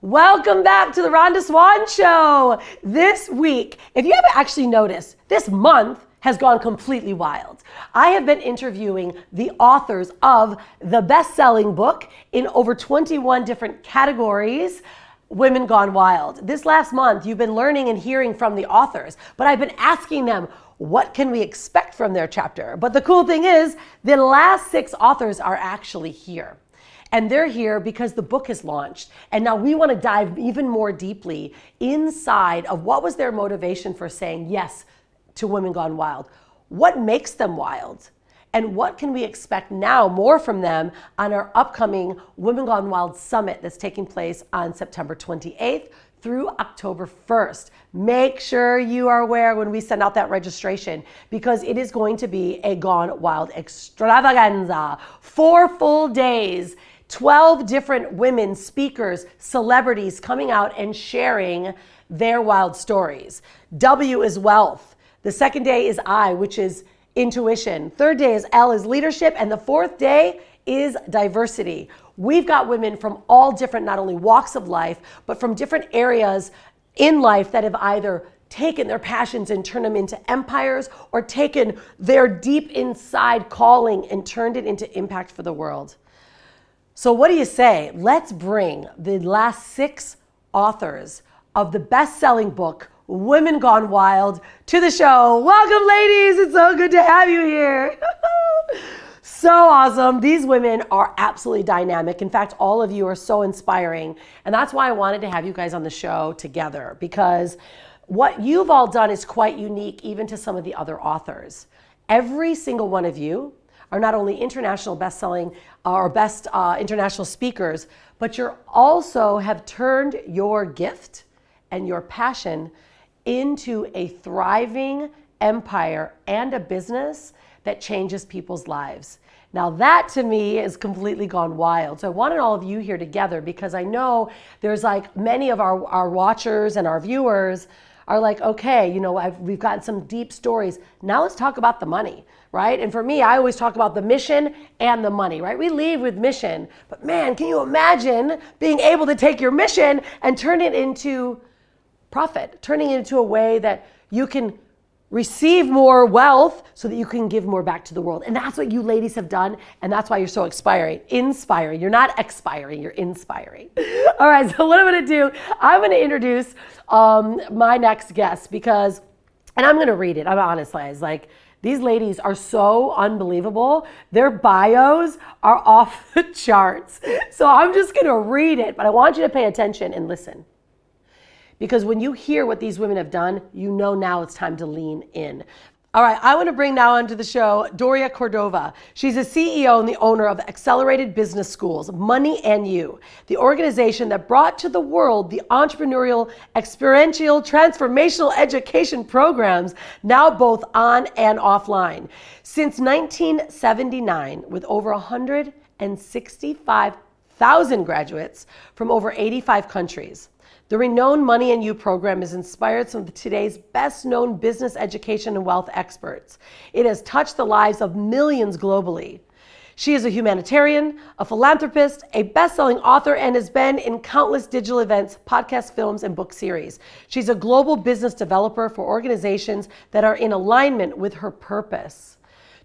Welcome back to the Rhonda Swan Show. This week, if you haven't actually noticed, this month has gone completely wild. I have been interviewing the authors of the best-selling book in over 21 different categories, Women Gone Wild. This last month, you've been learning and hearing from the authors, but I've been asking them, what can we expect from their chapter? But the cool thing is, the last 6 authors are actually here. And they're here because the book is launched. And now we want to dive even more deeply inside of what was their motivation for saying yes to Women Gone Wild. What makes them wild? And what can we expect now more from them on our upcoming Women Gone Wild Summit that's taking place on September 28th through October 1st. Make sure you are aware when we send out that registration, because it is going to be a Gone Wild extravaganza. 4 full days, 12 different women, speakers, celebrities coming out and sharing their wild stories. W is wealth. The second day is I, which is intuition. Third day is L, is leadership. And the fourth day is diversity. We've got women from all different, not only walks of life, but from different areas in life that have either taken their passions and turned them into empires, or taken their deep inside calling and turned it into impact for the world. So what do you say? Let's bring the last 6 authors of the best-selling book, Women Gone Wild, to the show. Welcome, ladies. It's so good to have you here. So awesome. These women are absolutely dynamic. In fact, all of you are so inspiring. And that's why I wanted to have you guys on the show together, because what you've all done is quite unique even to some of the other authors. Every single one of you are not only international best-selling or best international speakers, but you also have turned your gift and your passion into a thriving empire and a business that changes people's lives. Now that to me is completely gone wild. So I wanted all of you here together because I know there's like many of our watchers and our viewers are like, okay, you know, we've gotten some deep stories. Now let's talk about the money, right? And for me, I always talk about the mission and the money, right? We leave with mission, but man, can you imagine being able to take your mission and turn it into profit, turning it into a way that you can receive more wealth so that you can give more back to the world. And that's what you ladies have done. And that's why you're so inspiring. You're not expiring, you're inspiring. All right, so what I'm gonna do, I'm gonna introduce my next guest because, and I'm gonna read it, I'm honest, guys, like these ladies are so unbelievable. Their bios are off the charts. So I'm just gonna read it, but I want you to pay attention and listen. Because when you hear what these women have done, you know now it's time to lean in. All right, I want to bring now onto the show Doria Cordova. She's a CEO and the owner of Accelerated Business Schools, Money and You, the organization that brought to the world the entrepreneurial, experiential, transformational education programs, now both on and offline. Since 1979, with over 165,000 graduates from over 85 countries. The renowned Money and You program has inspired some of today's best-known business education and wealth experts. It has touched the lives of millions globally. She is a humanitarian, a philanthropist, a best-selling author, and has been in countless digital events, podcast films, and book series. She's a global business developer for organizations that are in alignment with her purpose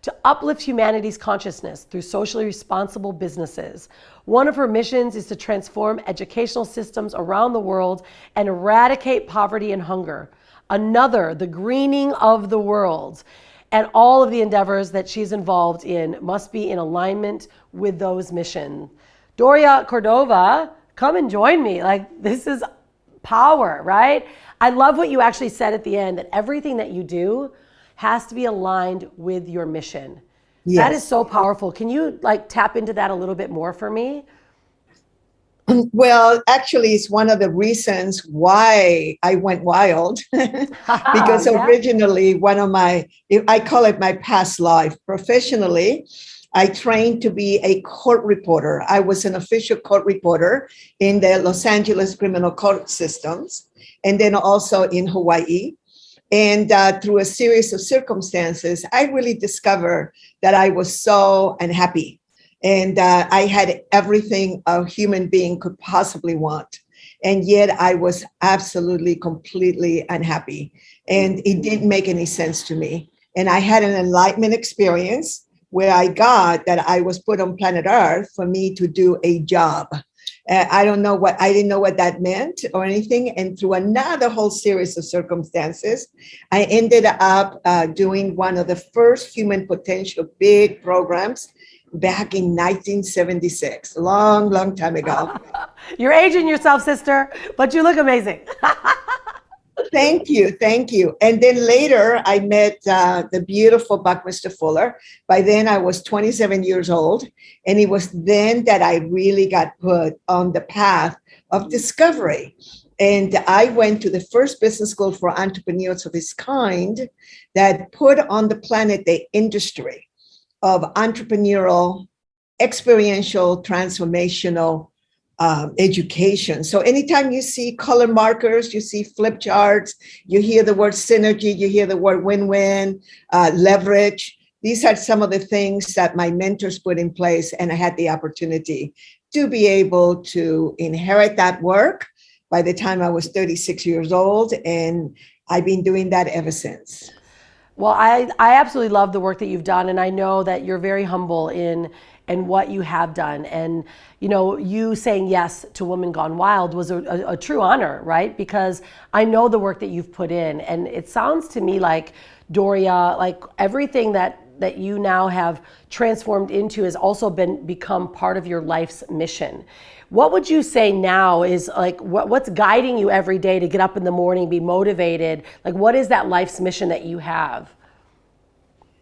to uplift humanity's consciousness through socially responsible businesses. One of her missions is to transform educational systems around the world and eradicate poverty and hunger. Another, the greening of the world. And all of the endeavors that she's involved in must be in alignment with those missions. Doria Cordova, come and join me. Like, this is power, right? I love what you actually said at the end, that everything that you do has to be aligned with your mission. Yes. That is so powerful. Can you like tap into that a little bit more for me? Well, actually, it's one of the reasons why I went wild. Because originally I call it my past life. Professionally, I trained to be a court reporter. I was an official court reporter in the Los Angeles criminal court systems, and then also in Hawaii. And through a series of circumstances, I really discovered that I was so unhappy. And I had everything a human being could possibly want. And yet I was absolutely, completely unhappy. And it didn't make any sense to me. And I had an enlightenment experience where I got that I was put on planet Earth for me to do a job. I didn't know what that meant or anything. And through another whole series of circumstances, I ended up doing one of the first human potential big programs back in 1976, long, long time ago. You're aging yourself, sister, but you look amazing. Thank you. Thank you. And then later I met the beautiful Buckminster Fuller. By then I was 27 years old. And it was then that I really got put on the path of discovery. And I went to the first business school for entrepreneurs of its kind that put on the planet the industry of entrepreneurial, experiential, transformational education. So anytime you see color markers, you see flip charts, you hear the word synergy, you hear the word win-win, leverage. These are some of the things that my mentors put in place, and I had the opportunity to be able to inherit that work by the time I was 36 years old, and I've been doing that ever since. Well, I absolutely love the work that you've done, and I know that you're very humble in what you have done. And you saying yes to Women Gone Wild was a true honor, right? Because I know the work that you've put in, and it sounds to me like, Doria, like everything that you now have transformed into has also become part of your life's mission. What would you say now is like what's guiding you every day to get up in the morning, be motivated? Like, what is that life's mission that you have?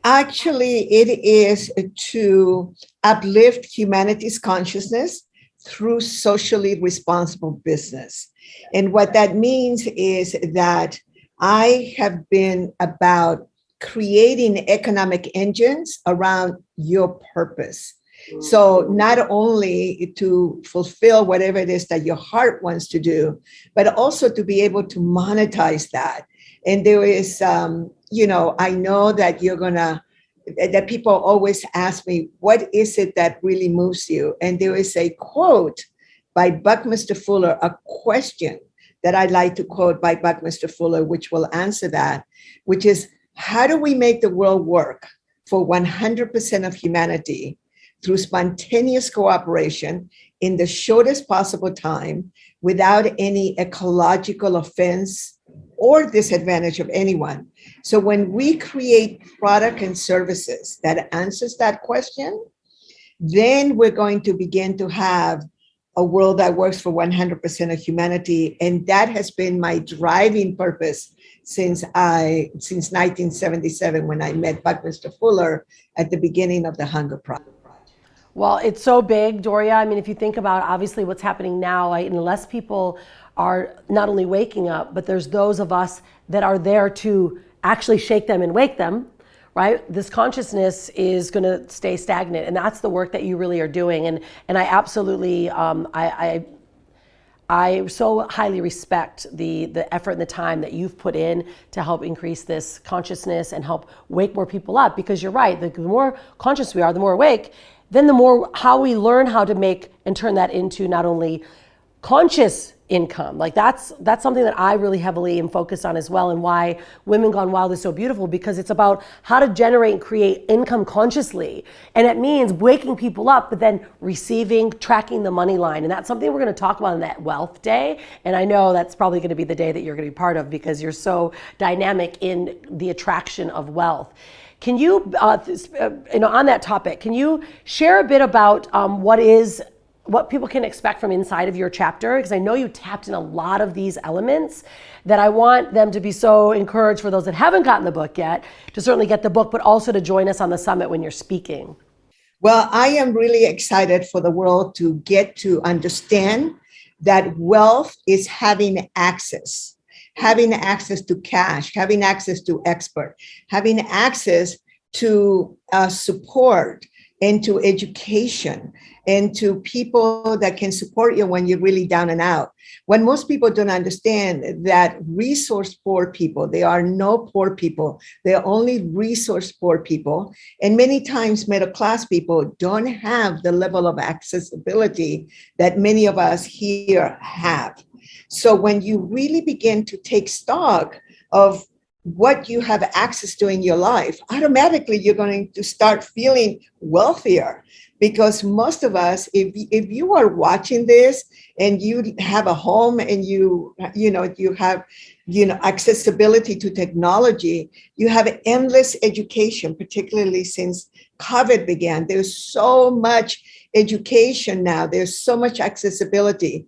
Actually, it is to uplift humanity's consciousness through socially responsible business. And what that means is that I have been about creating economic engines around your purpose. So not only to fulfill whatever it is that your heart wants to do, but also to be able to monetize that. And there is, I know that that people always ask me, what is it that really moves you? And there is a quote by Buckminster Fuller, a question that I'd like to quote by Buckminster Fuller, which will answer that, which is, how do we make the world work for 100% of humanity through spontaneous cooperation in the shortest possible time without any ecological offense or disadvantage of anyone? So when we create product and services that answers that question, then we're going to begin to have a world that works for 100% of humanity. And that has been my driving purpose since 1977, when I met Buckminster Fuller at the beginning of the Hunger Project. Well, it's so big, Doria. I mean, if you think about obviously what's happening now, unless people are not only waking up, but there's those of us that are there to actually shake them and wake them, right? This consciousness is going to stay stagnant, and that's the work that you really are doing. And I absolutely, I so highly respect the effort and the time that you've put in to help increase this consciousness and help wake more people up. Because you're right, the more conscious we are, the more awake, then the more how we learn how to make and turn that into not only conscious income. Like that's something that I really heavily am focused on as well, and why Women Gone Wild is so beautiful, because it's about how to generate and create income consciously. And it means waking people up, but then receiving, tracking the money line. And that's something we're going to talk about on that Wealth Day. And I know that's probably going to be the day that you're going to be part of, because you're so dynamic in the attraction of wealth. Can you, on that topic, can you share a bit about what people can expect from inside of your chapter? Because I know you tapped in a lot of these elements that I want them to be so encouraged, for those that haven't gotten the book yet, to certainly get the book, but also to join us on the summit when you're speaking. Well, I am really excited for the world to get to understand that wealth is having access to cash, having access to expert, having access to support and to education and to people that can support you when you're really down and out. When most people don't understand that resource poor people, there are no poor people, there are only resource poor people. And many times middle class people don't have the level of accessibility that many of us here have. So when you really begin to take stock of what you have access to in your life, automatically you're going to start feeling wealthier. Because most of us, if you are watching this and you have a home and you have accessibility to technology, you have endless education, particularly since COVID began. There's so much education now. There's so much accessibility,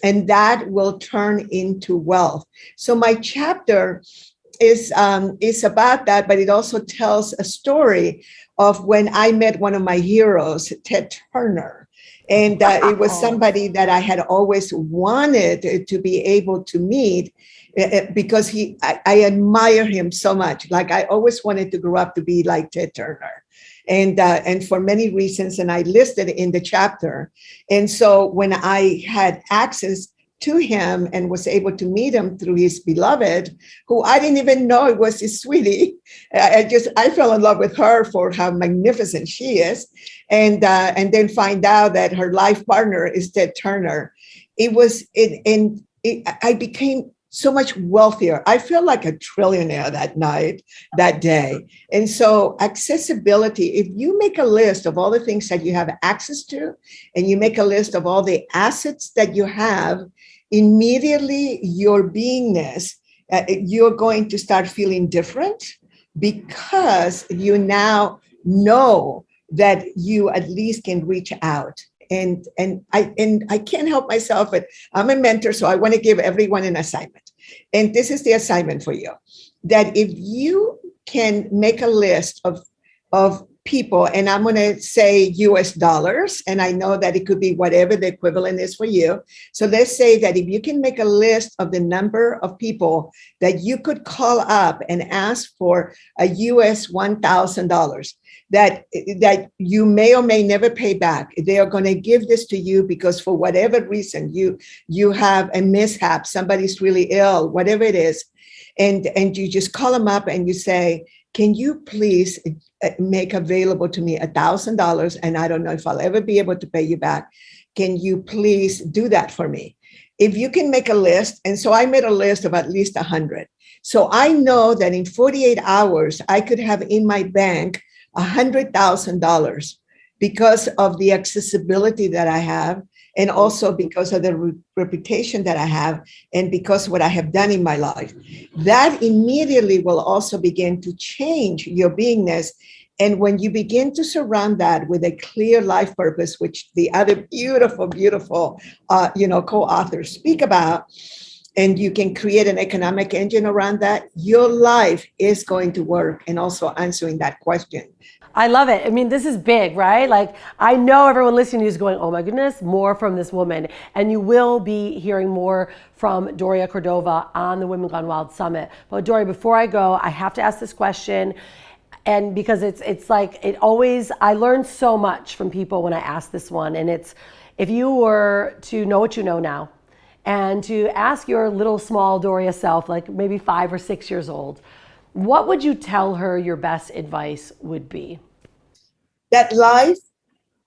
and that will turn into wealth. So my chapter is about that, but it also tells a story of when I met one of my heroes, Ted Turner. And it was somebody that I had always wanted to be able to meet because I admire him so much. Like I always wanted to grow up to be like Ted Turner. And for many reasons, and I listed in the chapter. And so when I had access to him and was able to meet him through his beloved, who I didn't even know it was his sweetie. I fell in love with her for how magnificent she is. And then find out that her life partner is Ted Turner. I became so much wealthier. I feel like a trillionaire that day. And so accessibility, if you make a list of all the things that you have access to, and you make a list of all the assets that you have, immediately your beingness, you're going to start feeling different because you now know that you at least can reach out. And I can't help myself, but I'm a mentor, so I want to give everyone an assignment. And this is the assignment for you, that if you can make a list of people, and I'm going to say US dollars, and I know that it could be whatever the equivalent is for you. So let's say that if you can make a list of the number of people that you could call up and ask for a US $1,000, that you may or may never pay back. They are going to give this to you because for whatever reason, you have a mishap, somebody's really ill, whatever it is. And you just call them up and you say, can you please make available to me $1,000? And I don't know if I'll ever be able to pay you back. Can you please do that for me? If you can make a list, and so I made a list of at least 100. So I know that in 48 hours, I could have in my bank $100,000 because of the accessibility that I have, and also because of the reputation that I have, and because of what I have done in my life. That immediately will also begin to change your beingness. And when you begin to surround that with a clear life purpose, which the other beautiful, beautiful, co-authors speak about, and you can create an economic engine around that, your life is going to work. And also answering that question. I love it. I mean, this is big, right? Like, I know everyone listening to you is going, oh my goodness, more from this woman. And you will be hearing more from Doria Cordova on the Women Gone Wild Summit. But Doria, before I go, I have to ask this question. And because it's like, it always, I learn so much from people when I ask this one. And it's, if you were to know what you know now, and to ask your little small Doria self, like maybe 5 or 6 years old, what would you tell her your best advice would be? That life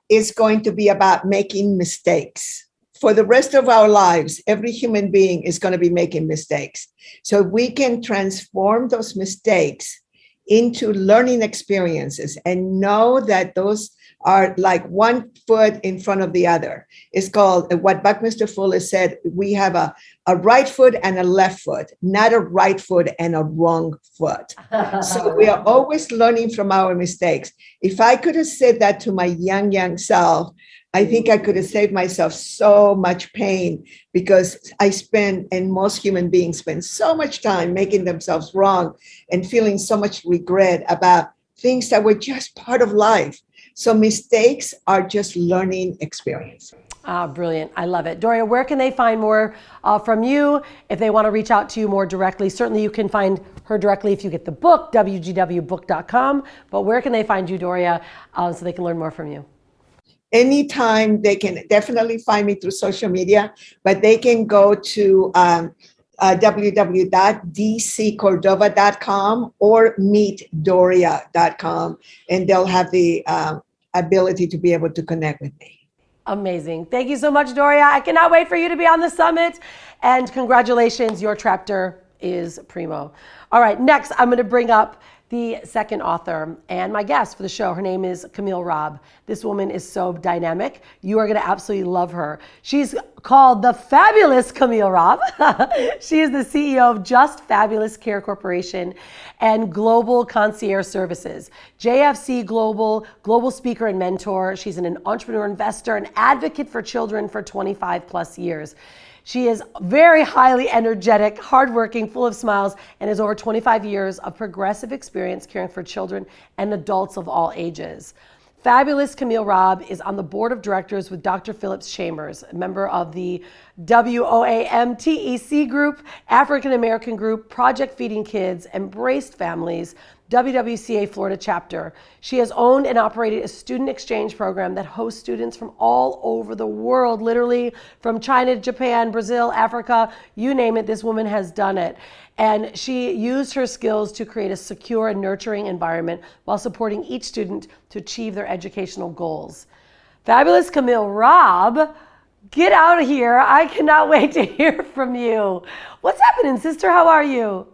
is going to be about making mistakes. For the rest of our lives, every human being is going to be making mistakes. So we can transform those mistakes into learning experiences and know that those are like one foot in front of the other. It's called, what Buckminster Fuller said, we have a right foot and a left foot, not a right foot and a wrong foot. So we are always learning from our mistakes. If I could have said that to my young self, I think I could have saved myself so much pain, because I spend, and most human beings spend so much time making themselves wrong and feeling so much regret about things that were just part of life. So mistakes are just learning experience. Ah, brilliant. I love it. Doria, where can they find more from you if they want to reach out to you more directly? Certainly you can find her directly if you get the book, wgwbook.com. But where can they find you, Doria, so they can learn more from you? Anytime. They can definitely find me through social media, but they can go to www.dccordova.com or meetdoria.com, and they'll have the ability to be able to connect with me. Amazing. Thank you so much, Doria. I cannot wait for you to be on the summit. And congratulations, your chapter is primo. All right, next I'm going to bring up the second author and my guest for the show. Her name is Camille Robb. This woman is so dynamic. You are going to absolutely love her. She's called the Fabulous Camille Robb. She is the CEO of Just Fabulous Care Corporation and Global Concierge Services. JFC global speaker and mentor. She's an entrepreneur, investor, and advocate for children for 25 plus years. She is very highly energetic, hardworking, full of smiles, and has over 25 years of progressive experience caring for children and adults of all ages. Fabulous Camille Robb is on the board of directors with Dr. Phillips Chambers, a member of the WOAMTEC group, African American group, Project Feeding Kids, Embraced Families, WWCA Florida chapter. She has owned and operated a student exchange program that hosts students from all over the world, literally from China, Japan, Brazil, Africa, you name it, this woman has done it. And she used her skills to create a secure and nurturing environment while supporting each student to achieve their educational goals. Fabulous Camille Robb, get out of here. I cannot wait to hear from you. What's happening, sister? How are you?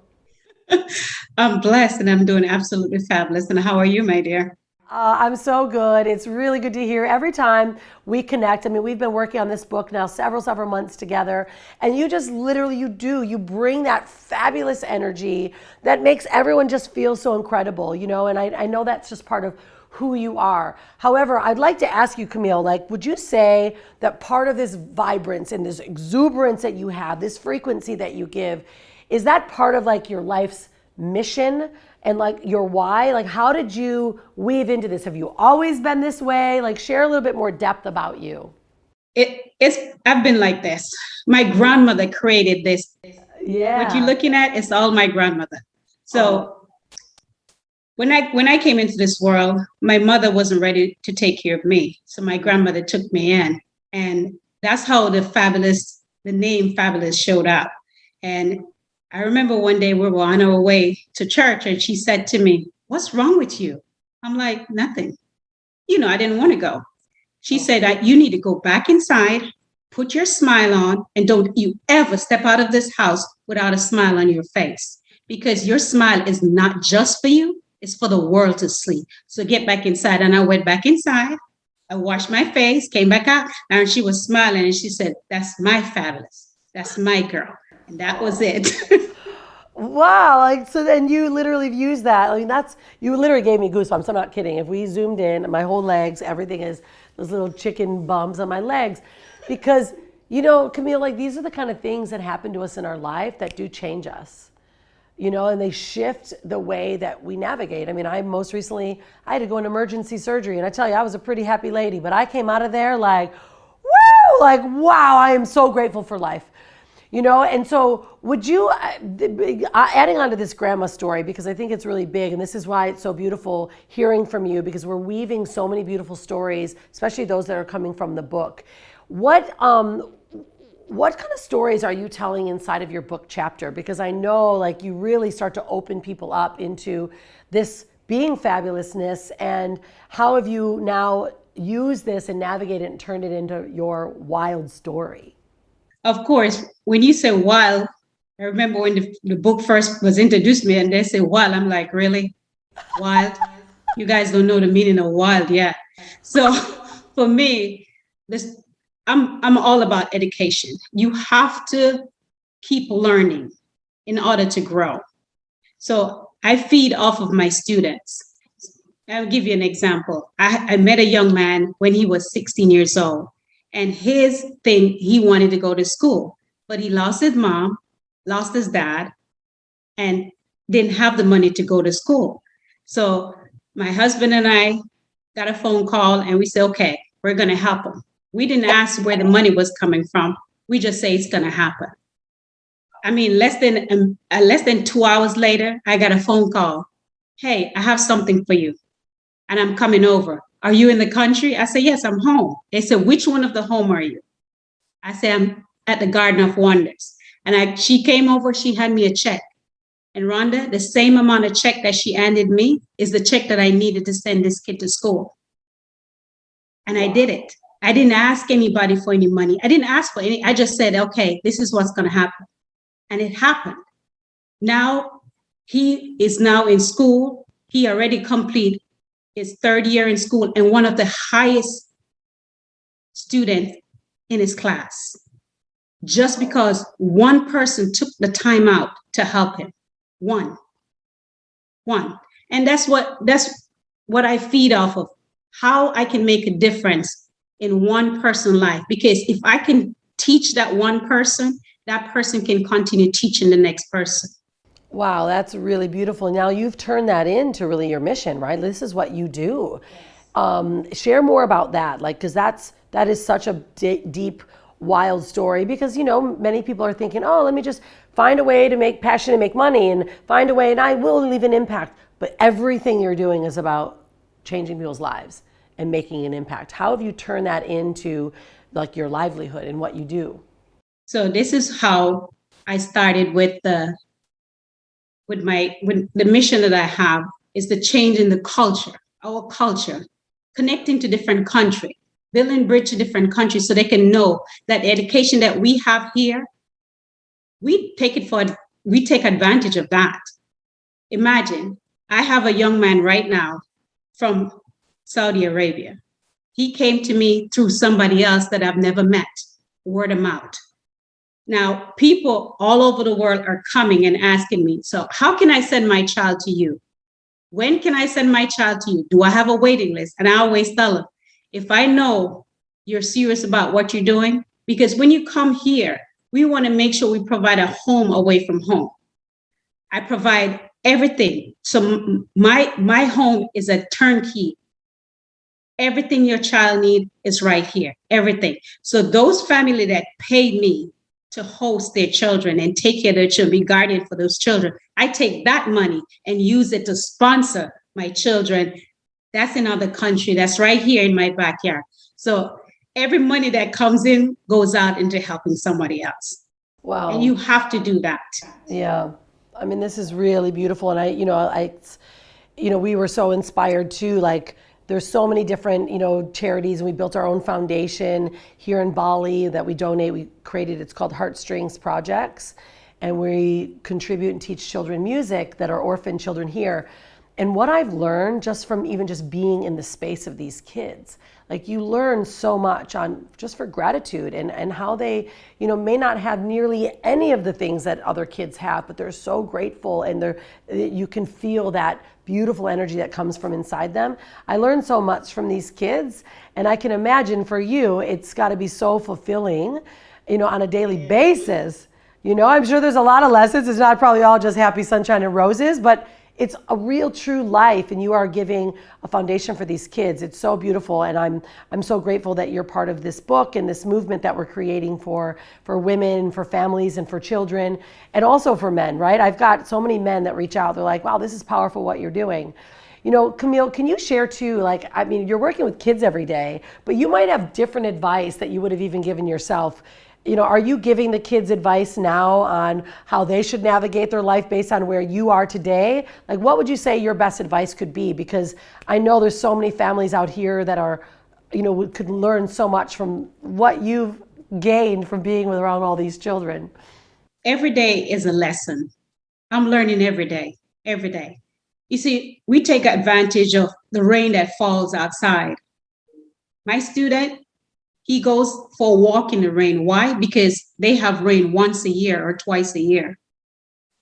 I'm blessed and I'm doing absolutely fabulous. And how are you, my dear? I'm so good. It's really good to hear every time we connect. I mean, we've been working on this book now several months together, and you just literally, you bring that fabulous energy that makes everyone just feel so incredible, you know, and I know that's just part of who you are. However, I'd like to ask you, Camille, like, would you say that part of this vibrance and this exuberance that you have, this frequency that you give, is that part of like your life's mission and like your why? Like, how did you weave into this? Have you always been this way? Like, share a little bit more depth about you. I've been like this. My grandmother created this. Yeah. What you're looking at is all my grandmother. So when I came into this world, my mother wasn't ready to take care of me. So my grandmother took me in. And that's how the name Fabulous showed up. And I remember one day we were on our way to church and she said to me, "What's wrong with you?" I'm like, "Nothing." You know, I didn't want to go. She said, "You need to go back inside, put your smile on, and don't you ever step out of this house without a smile on your face, because your smile is not just for you, it's for the world to see. So get back inside." And I went back inside. I washed my face, came back out, and she was smiling and she said, "That's my Fabulous. That's my girl." And that was it. Wow. Like, so then you literally used that. I mean, you literally gave me goosebumps. I'm not kidding. If we zoomed in, my whole legs, everything is those little chicken bumps on my legs. Because, you know, Camille, like, these are the kind of things that happen to us in our life that do change us, you know, and they shift the way that we navigate. I mean, I had to go in emergency surgery, and I tell you, I was a pretty happy lady, but I came out of there like, woo, like, wow, I am so grateful for life. You know, and so would you, adding on to this grandma story, because I think it's really big, and this is why it's so beautiful hearing from you, because we're weaving so many beautiful stories, especially those that are coming from the book. What kind of stories are you telling inside of your book chapter? Because I know, like, you really start to open people up into this being fabulousness, and how have you now used this and navigated it and turned it into your wild story? Of course, when you say wild, I remember when the book first was introduced to me and they say wild, I'm like, really? Wild? You guys don't know the meaning of wild yet. So for me, I'm all about education. You have to keep learning in order to grow. So I feed off of my students. I'll give you an example. I met a young man when he was 16 years old. And his thing, he wanted to go to school, but he lost his mom, lost his dad, and didn't have the money to go to school. So my husband and I got a phone call and we said, okay, we're going to help him. We didn't ask where the money was coming from. We just say it's going to happen. I mean, less than 2 hours later, I got a phone call. "Hey, I have something for you and I'm coming over. Are you in the country?" I said, "Yes, I'm home." They said, "Which one of the home are you?" I said, "I'm at the Garden of Wonders." And she came over, she handed me a check. And Rhonda, the same amount of check that she handed me is the check that I needed to send this kid to school. And I did it. I didn't ask anybody for any money. I didn't ask for any. I just said, okay, this is what's going to happen. And it happened. Now he is now in school. He already completed his third year in school and one of the highest students in his class, just because one person took the time out to help him. One. And that's what I feed off of, how I can make a difference in one person's life. Because if I can teach that one person, that person can continue teaching the next person. Wow, that's really beautiful. Now you've turned that into really your mission, right? This is what you do. Share more about that, like, because that is such a deep, wild story. Because many people are thinking, oh, let me just find a way to make passion and make money, and find a way, and I will leave an impact. But everything you're doing is about changing people's lives and making an impact. How have you turned that into like your livelihood and what you do? So this is how I started with the mission that I have, is the change in the culture, our culture, connecting to different countries, building bridge to different countries so they can know that the education that we have here, we take advantage of that. Imagine, I have a young man right now from Saudi Arabia. He came to me through somebody else that I've never met, word of mouth. Now, people all over the world are coming and asking me, so how can I send my child to you? When can I send my child to you? Do I have a waiting list? And I always tell them, if I know you're serious about what you're doing, because when you come here, we want to make sure we provide a home away from home. I provide everything. So my home is a turnkey. Everything your child needs is right here, everything. So those families that pay me to host their children and take care of their children, be guardian for those children, I take that money and use it to sponsor my children. That's in another country. That's right here in my backyard. So every money that comes in goes out into helping somebody else. Wow. And you have to do that. Yeah. I mean, this is really beautiful. And we were so inspired too. Like, there's so many different, charities, and we built our own foundation here in Bali that we donate. We created, it's called Heartstrings Projects, and we contribute and teach children music that are orphan children here. And what I've learned just from even just being in the space of these kids, like, you learn so much on just for gratitude and how they, may not have nearly any of the things that other kids have, but they're so grateful, and you can feel that beautiful energy that comes from inside them. I learned so much from these kids, and I can imagine for you, it's got to be so fulfilling, on a daily basis. I'm sure there's a lot of lessons. It's not probably all just happy sunshine and roses, but it's a real true life, and you are giving a foundation for these kids. It's so beautiful, and I'm so grateful that you're part of this book and this movement that we're creating for women, for families, and for children, and also for men, right? I've got so many men that reach out. They're like, wow, this is powerful what you're doing. Camille, can you share too, you're working with kids every day, but you might have different advice that you would have even given yourself. Are you giving the kids advice now on how they should navigate their life based on where you are today? Like, what would you say your best advice could be? Because I know there's so many families out here that are, could learn so much from what you've gained from being around all these children. Every day is a lesson. I'm learning every day. You see, we take advantage of the rain that falls outside. My student, he goes for a walk in the rain. Why? Because they have rain once a year or twice a year.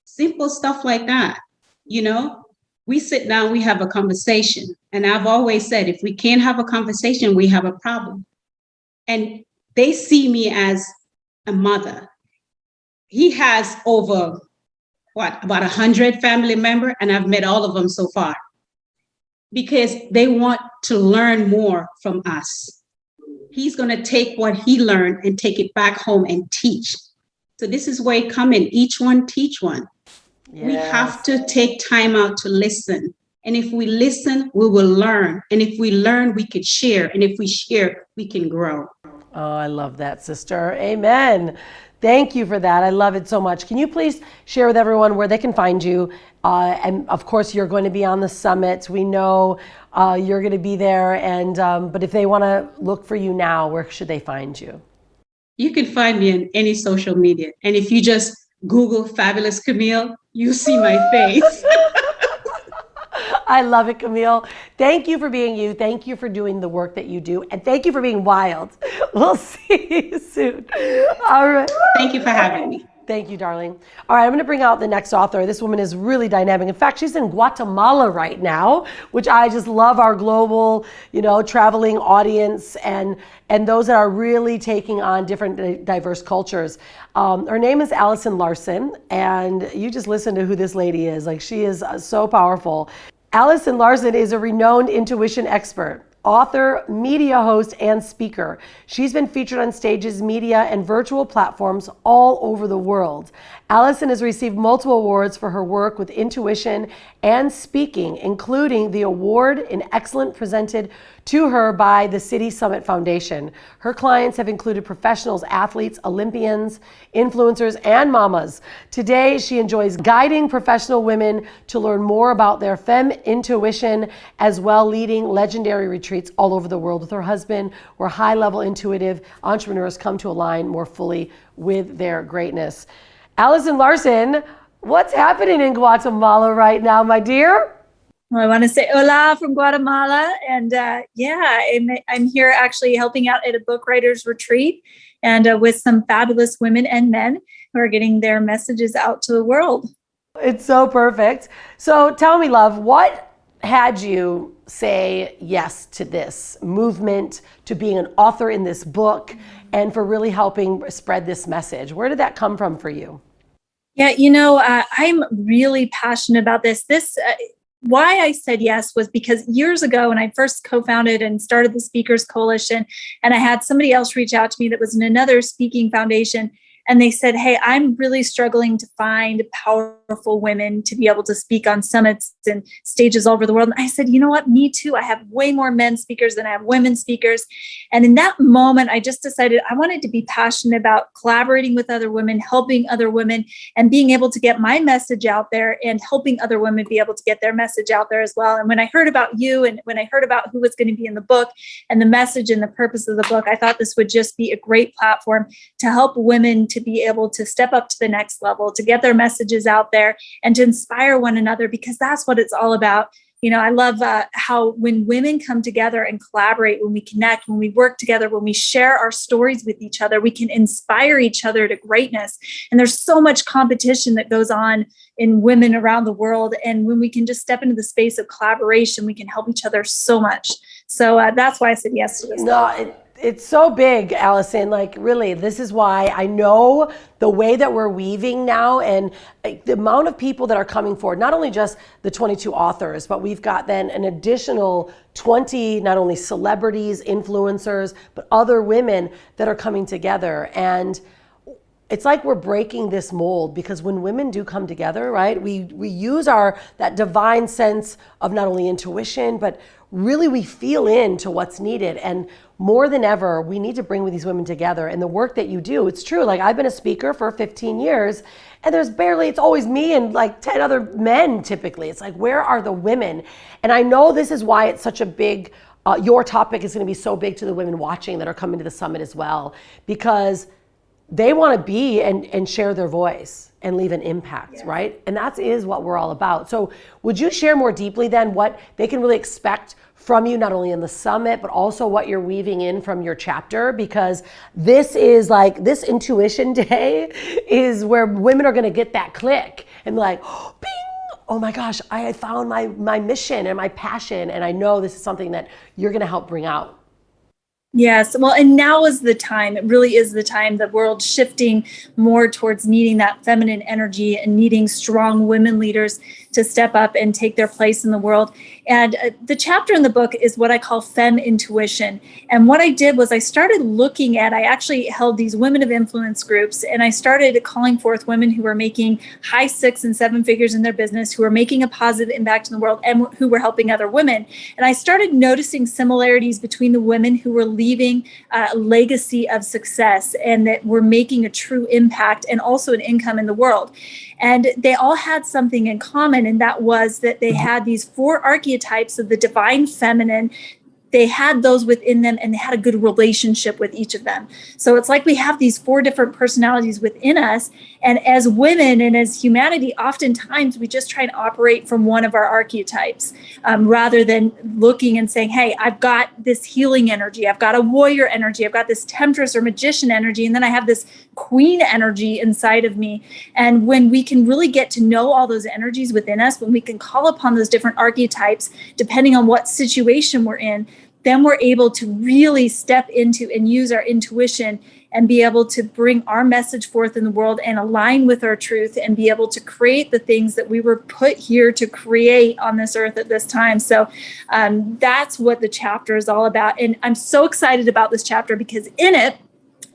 Simple stuff like that. We sit down, we have a conversation. And I've always said, if we can't have a conversation, we have a problem. And they see me as a mother. He has over, about 100 family members, and I've met all of them so far. Because they want to learn more from us. He's going to take what he learned and take it back home and teach. So this is where it comes in. Each one teach one. Yes. We have to take time out to listen. And if we listen, we will learn. And if we learn, we can share. And if we share, we can grow. Oh, I love that, sister. Amen. Thank you for that. I love it so much. Can you please share with everyone where they can find you? And of course, you're going to be on the summit. We know you're going to be there. And but if they want to look for you now, where should they find you? You can find me on any social media. And if you just Google Fabulous Camille, you'll see my face. I love it, Camille. Thank you for being you. Thank you for doing the work that you do. And thank you for being wild. We'll see you soon. All right. Thank you for having me. Thank you, darling. All right, I'm going to bring out the next author. This woman is really dynamic. In fact, she's in Guatemala right now, which I just love our global, traveling audience and those that are really taking on different diverse cultures. Her name is Alison Larson, and you just listen to who this lady is. Like, she is so powerful. Alison Larson is a renowned intuition expert, author, media host, and speaker. She's been featured on stages, media, and virtual platforms all over the world. Alison has received multiple awards for her work with intuition and speaking, including the award in Excellence presented to her by the City Summit Foundation. Her clients have included professionals, athletes, Olympians, influencers, and mamas. Today, she enjoys guiding professional women to learn more about their femme intuition, as well leading legendary retreats all over the world with her husband, where high-level intuitive entrepreneurs come to align more fully with their greatness. Alison Larson, what's happening in Guatemala right now, my dear? Well, I want to say hola from Guatemala. And I'm here actually helping out at a book writers retreat and with some fabulous women and men who are getting their messages out to the world. It's so perfect. So tell me, love, what had you say yes to this movement, to being an author in this book, and for really helping spread this message? Where did that come from for you? Yeah, I'm really passionate about this. Why I said yes was because years ago when I first co-founded and started the Speakers Coalition, and I had somebody else reach out to me that was in another speaking foundation, and they said, hey, I'm really struggling to find powerful women to be able to speak on summits and stages all over the world. And I said, you know what? Me too. I have way more men speakers than I have women speakers. And in that moment, I just decided I wanted to be passionate about collaborating with other women, helping other women, and being able to get my message out there and helping other women be able to get their message out there as well. And when I heard about you and when I heard about who was going to be in the book and the message and the purpose of the book, I thought this would just be a great platform to help women to be able to step up to the next level, to get their messages out there and to inspire one another, because that's what it's all about. I love how when women come together and collaborate, when we connect, when we work together, when we share our stories with each other, we can inspire each other to greatness. And there's so much competition that goes on in women around the world. And when we can just step into the space of collaboration, we can help each other so much. So that's why I said yes to this. It's so big, Allison. Like, really, this is why I know the way that we're weaving now and the amount of people that are coming forward, not only just the 22 authors, but we've got then an additional 20, not only celebrities, influencers, but other women that are coming together. And it's like we're breaking this mold, because when women do come together, right, we use that divine sense of not only intuition, but really we feel into what's needed. And more than ever, we need to bring these women together. And the work that you do, it's true. Like, I've been a speaker for 15 years, and it's always me and like 10 other men typically. It's like, where are the women? And I know this is why it's such a big, your topic is going to be so big to the women watching that are coming to the summit as well, because they want to be and share their voice and leave an impact, yes. Right? And that is what we're all about. So would you share more deeply then what they can really expect from you, not only in the summit, but also what you're weaving in from your chapter? Because this is like, this intuition day is where women are going to get that click and be like, oh, bing, oh my gosh, I found my mission and my passion. And I know this is something that you're going to help bring out. Yes. Well, and now is the time. It really is the time. The world's shifting more towards needing that feminine energy and needing strong women leaders to step up and take their place in the world. And the chapter in the book is what I call Femme Intuition. And what I did was I started looking at, I actually held these women of influence groups, and I started calling forth women who were making high 6 and 7 figures in their business, who were making a positive impact in the world, and who were helping other women. And I started noticing similarities between the women who were leaving a legacy of success and that were making a true impact and also an income in the world. And they all had something in common, and that was that they had these 4 archetypes of the divine feminine. They had those within them, and they had a good relationship with each of them. So it's like we have these 4 different personalities within us. And as women and as humanity, oftentimes we just try and operate from one of our archetypes rather than looking and saying, hey, I've got this healing energy. I've got a warrior energy. I've got this temptress or magician energy. And then I have this queen energy inside of me. And when we can really get to know all those energies within us, when we can call upon those different archetypes, depending on what situation we're in, then we're able to really step into and use our intuition and be able to bring our message forth in the world and align with our truth and be able to create the things that we were put here to create on this earth at this time. So that's what the chapter is all about. And I'm so excited about this chapter because in it,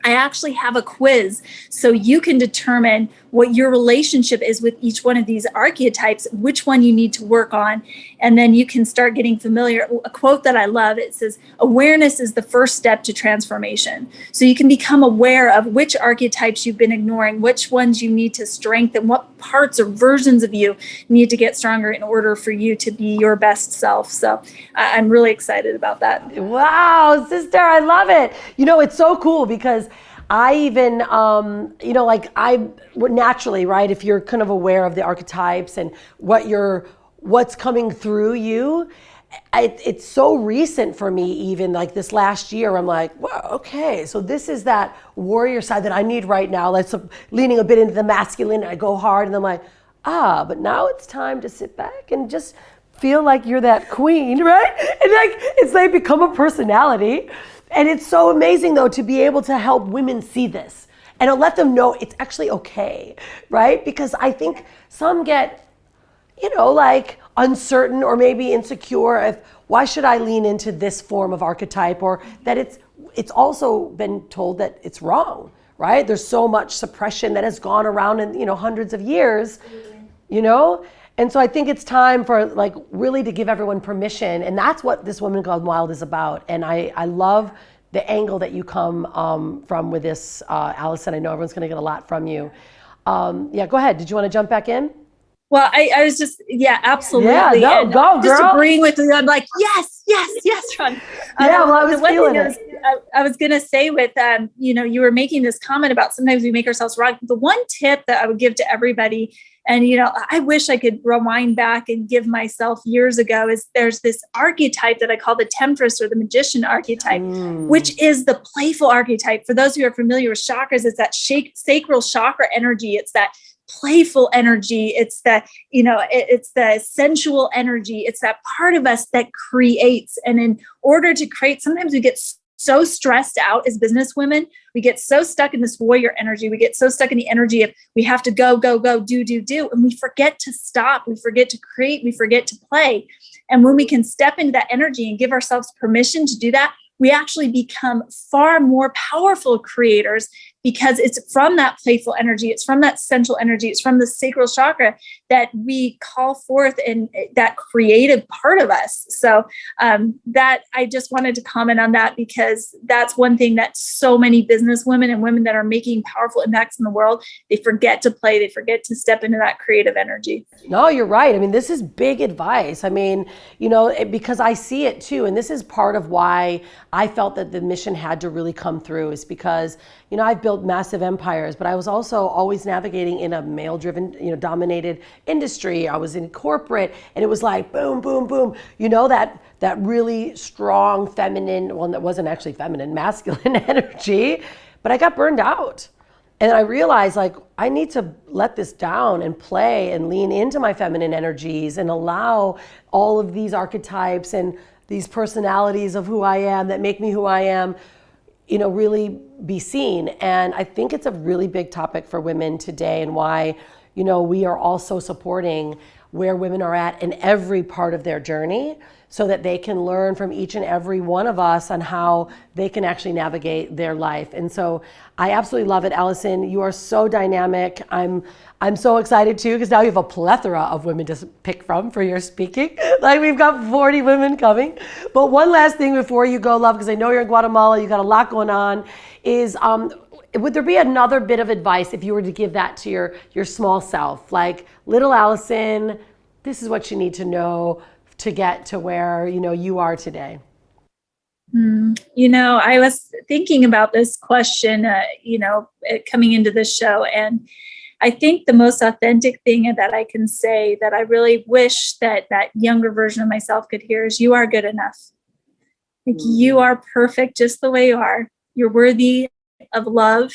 I actually have a quiz so you can determine what your relationship is with each one of these archetypes, which one you need to work on, and then you can start getting familiar. A quote that I love, it says, awareness is the first step to transformation. So you can become aware of which archetypes you've been ignoring, which ones you need to strengthen, what parts or versions of you need to get stronger in order for you to be your best self. So I'm really excited about that. Wow, sister, I love it. You know, it's so cool because I even, naturally, right, if you're kind of aware of the archetypes and what's coming through you, it's so recent for me, even like this last year, I'm like, wow, okay, so this is that warrior side that I need right now. Like leaning a bit into the masculine, and I go hard, and I'm like, but now it's time to sit back and just feel like you're that queen, right? And like, it's like become a personality. And it's so amazing, though, to be able to help women see this and to let them know it's actually okay, right? Because I think some get, like uncertain or maybe insecure of why should I lean into this form of archetype, or that it's also been told that it's wrong, right? There's so much suppression that has gone around in, hundreds of years, And so I think it's time for like really to give everyone permission. And that's what this Woman Gone Wild is about. And I love the angle that you come from with this, Allison. I know everyone's gonna get a lot from you. Yeah, go ahead. Did you wanna jump back in? Well, I was just, absolutely. Yeah, go, girl. Just agreeing with you. I'm like, yes, Ron. I was feeling it. I was going to say with, you were making this comment about sometimes we make ourselves wrong. The one tip that I would give to everybody, and, I wish I could rewind back and give myself years ago, is there's this archetype that I call the temptress or the magician archetype, which is the playful archetype. For those who are familiar with chakras, it's that sacral chakra energy. It's that playful energy. It's that, it's the sensual energy. It's that part of us that creates. And in order to create, sometimes we get so stressed out as business women. We get so stuck in this warrior energy. We get so stuck in the energy of we have to go, do. And we forget to stop. We forget to create. We forget to play. And when we can step into that energy and give ourselves permission to do that, we actually become far more powerful creators, because it's from that playful energy, it's from that central energy, it's from the sacral chakra that we call forth in that creative part of us. So that I just wanted to comment on that, because that's one thing that so many business women and women that are making powerful impacts in the world, they forget to play, they forget to step into that creative energy. No, you're right. I mean, this is big advice. I mean, because I see it too. And this is part of why I felt that the mission had to really come through, is because, I've built massive empires, but I was also always navigating in a male-driven, dominated industry. I was in corporate, and it was like boom, boom, boom. That really strong feminine, well, that wasn't actually feminine, masculine energy, but I got burned out. And I realized I need to let this down and play and lean into my feminine energies and allow all of these archetypes and these personalities of who I am that make me who I am, really be seen. And I think it's a really big topic for women today, and why, we are also supporting where women are at in every part of their journey, so that they can learn from each and every one of us on how they can actually navigate their life. And so I absolutely love it, Allison. You are so dynamic. I'm so excited too, because now you have a plethora of women to pick from for your speaking. Like, we've got 40 women coming. But one last thing before you go, love, because I know you're in Guatemala, you got a lot going on, is would there be another bit of advice if you were to give that to your small self? Like, little Allison, this is what you need to know to get to where, you are today. I was thinking about this question, coming into this show. And I think the most authentic thing that I can say that I really wish that younger version of myself could hear is, you are good enough. Like, you are perfect just the way you are. You're worthy of love.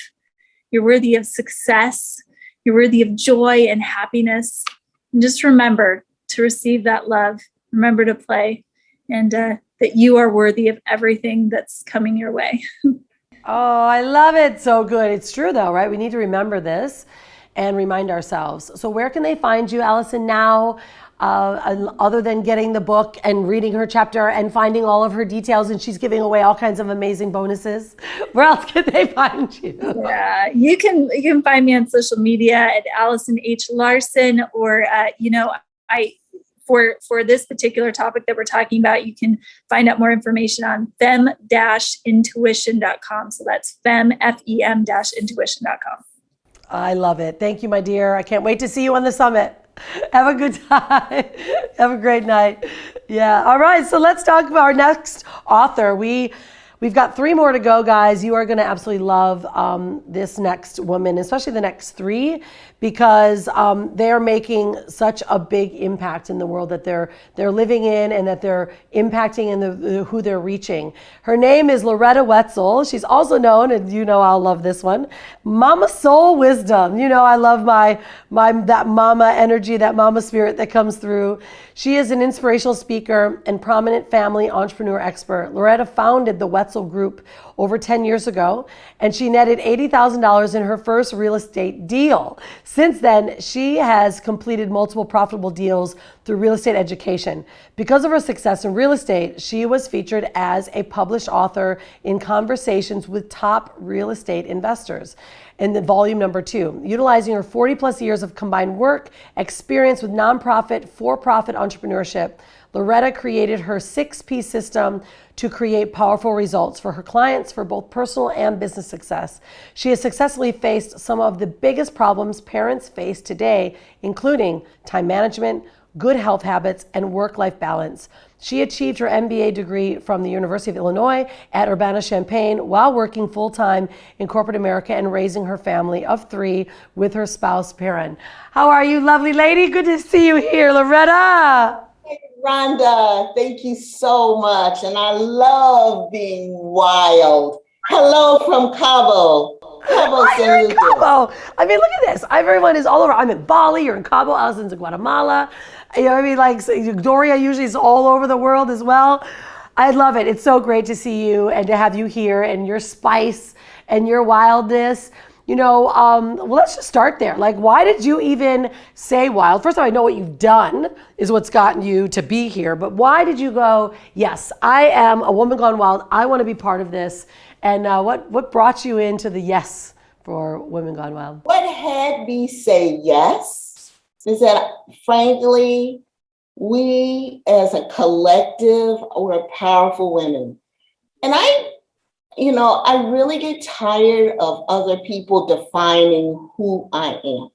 You're worthy of success. You're worthy of joy and happiness. And just remember to receive that love. Remember to play, and that you are worthy of everything that's coming your way. Oh, I love it. So good. It's true though, right? We need to remember this and remind ourselves. So where can they find you, Allison, now, other than getting the book and reading her chapter and finding all of her details, and she's giving away all kinds of amazing bonuses? Where else can they find you? Yeah, you can find me on social media at Allison H. Larson, or for this particular topic that we're talking about, you can find out more information on fem-intuition.com. So that's fem-intuition.com. I love it. Thank you, my dear. I can't wait to see you on the summit. Have a good time. Have a great night. Yeah. All right. So let's talk about our next author. We've got 3 more to go, guys. You are going to absolutely love this next woman, especially the next 3, because they're making such a big impact in the world that they're living in, and that they're impacting in who they're reaching. Her name is Loretta Wetzel. She's also known, and I'll love this one, Mama Soul Wisdom. I love that mama energy, that mama spirit that comes through. She is an inspirational speaker and prominent family entrepreneur expert. Loretta founded the Wetzel Group over 10 years ago, and she netted $80,000 in her first real estate deal. Since then, she has completed multiple profitable deals through real estate education. Because of her success in real estate, she was featured as a published author in Conversations with Top Real Estate Investors in the volume number 2. Utilizing her 40 plus years of combined work experience with nonprofit, for-profit entrepreneurship, Loretta created her 6P system to create powerful results for her clients for both personal and business success. She has successfully faced some of the biggest problems parents face today, including time management, good health habits, and work-life balance. She achieved her MBA degree from the University of Illinois at Urbana-Champaign while working full-time in corporate America and raising her family of 3 with her spouse, Perrin. How are you, lovely lady? Good to see you here, Loretta. Rhonda, thank you so much. And I love being wild. Hello from Cabo. You're in Cabo. I mean, look at this. Everyone is all over. I'm in Bali. You're in Cabo. Allison's in Guatemala. Like Doria usually is all over the world as well. I love it. It's so great to see you and to have you here, and your spice and your wildness. Well, let's just start there. Like, why did you even say wild? First of all, I know what you've done is what's gotten you to be here, but why did you go, yes, I am a woman gone wild. I want to be part of this. And what brought you into the yes for Women Gone Wild? What had me say yes is that, frankly, we as a collective were powerful women. And I really get tired of other people defining who I am.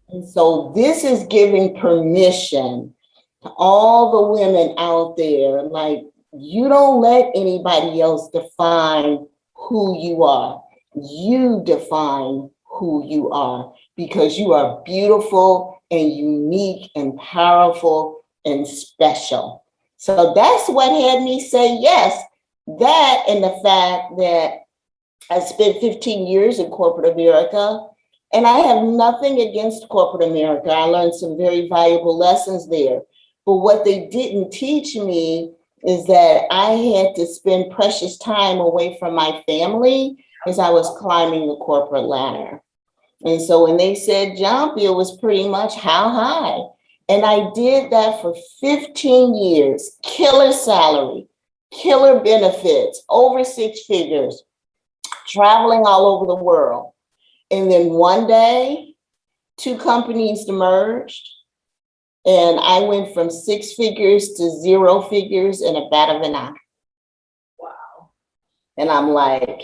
And so this is giving permission to all the women out there, like, you don't let anybody else define who you are. You define who you are, because you are beautiful and unique and powerful and special. So that's what had me say yes. That and the fact that I spent 15 years in corporate America, and I have nothing against corporate America. I learned some very valuable lessons there. But what they didn't teach me is that I had to spend precious time away from my family as I was climbing the corporate ladder. And so when they said jump, it was pretty much how high. And I did that for 15 years, killer salary, killer benefits, over 6 figures, traveling all over the world. And then one day, 2 companies merged, and I went from 6 figures to 0 figures in a bat of an eye. Wow. And I'm like,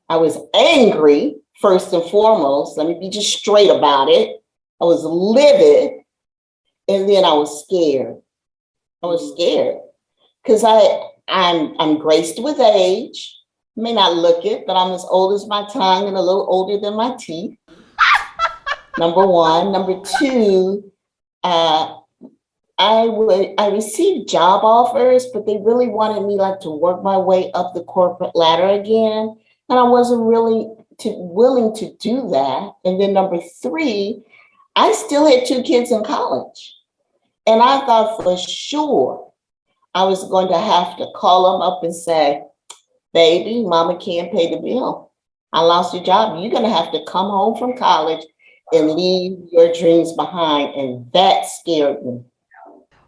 I was angry, first and foremost. Let me be just straight about it. I was livid. And then I was scared. I was scared because I'm graced with age. May not look it, but I'm as old as my tongue and a little older than my teeth. Number one. Number two, I received job offers, but they really wanted me like to work my way up the corporate ladder again. And I wasn't really willing to do that. And then number three, I still had 2 kids in college. And I thought for sure I was going to have to call them up and say, baby, mama can't pay the bill. I lost your job. You're going to have to come home from college and leave your dreams behind. And that scared me.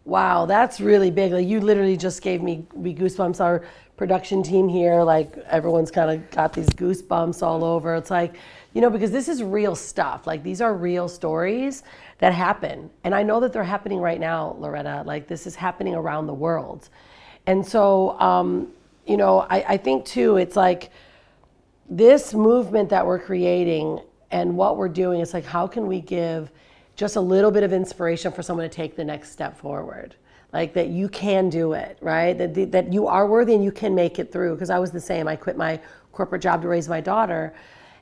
Wow, that's really big. Like you literally just gave me goosebumps. Our production team here, like everyone's kind of got these goosebumps all over. It's like, you know, because this is real stuff. Like these are real stories that happen. And I know that they're happening right now, Loretta. Like this is happening around the world. And so, you know, I think too, it's like this movement that we're creating and what we're doing, it's like, how can we give just a little bit of inspiration for someone to take the next step forward? Like that you can do it, right? That you are worthy and you can make it through. Because I was the same. I quit my corporate job to raise my daughter.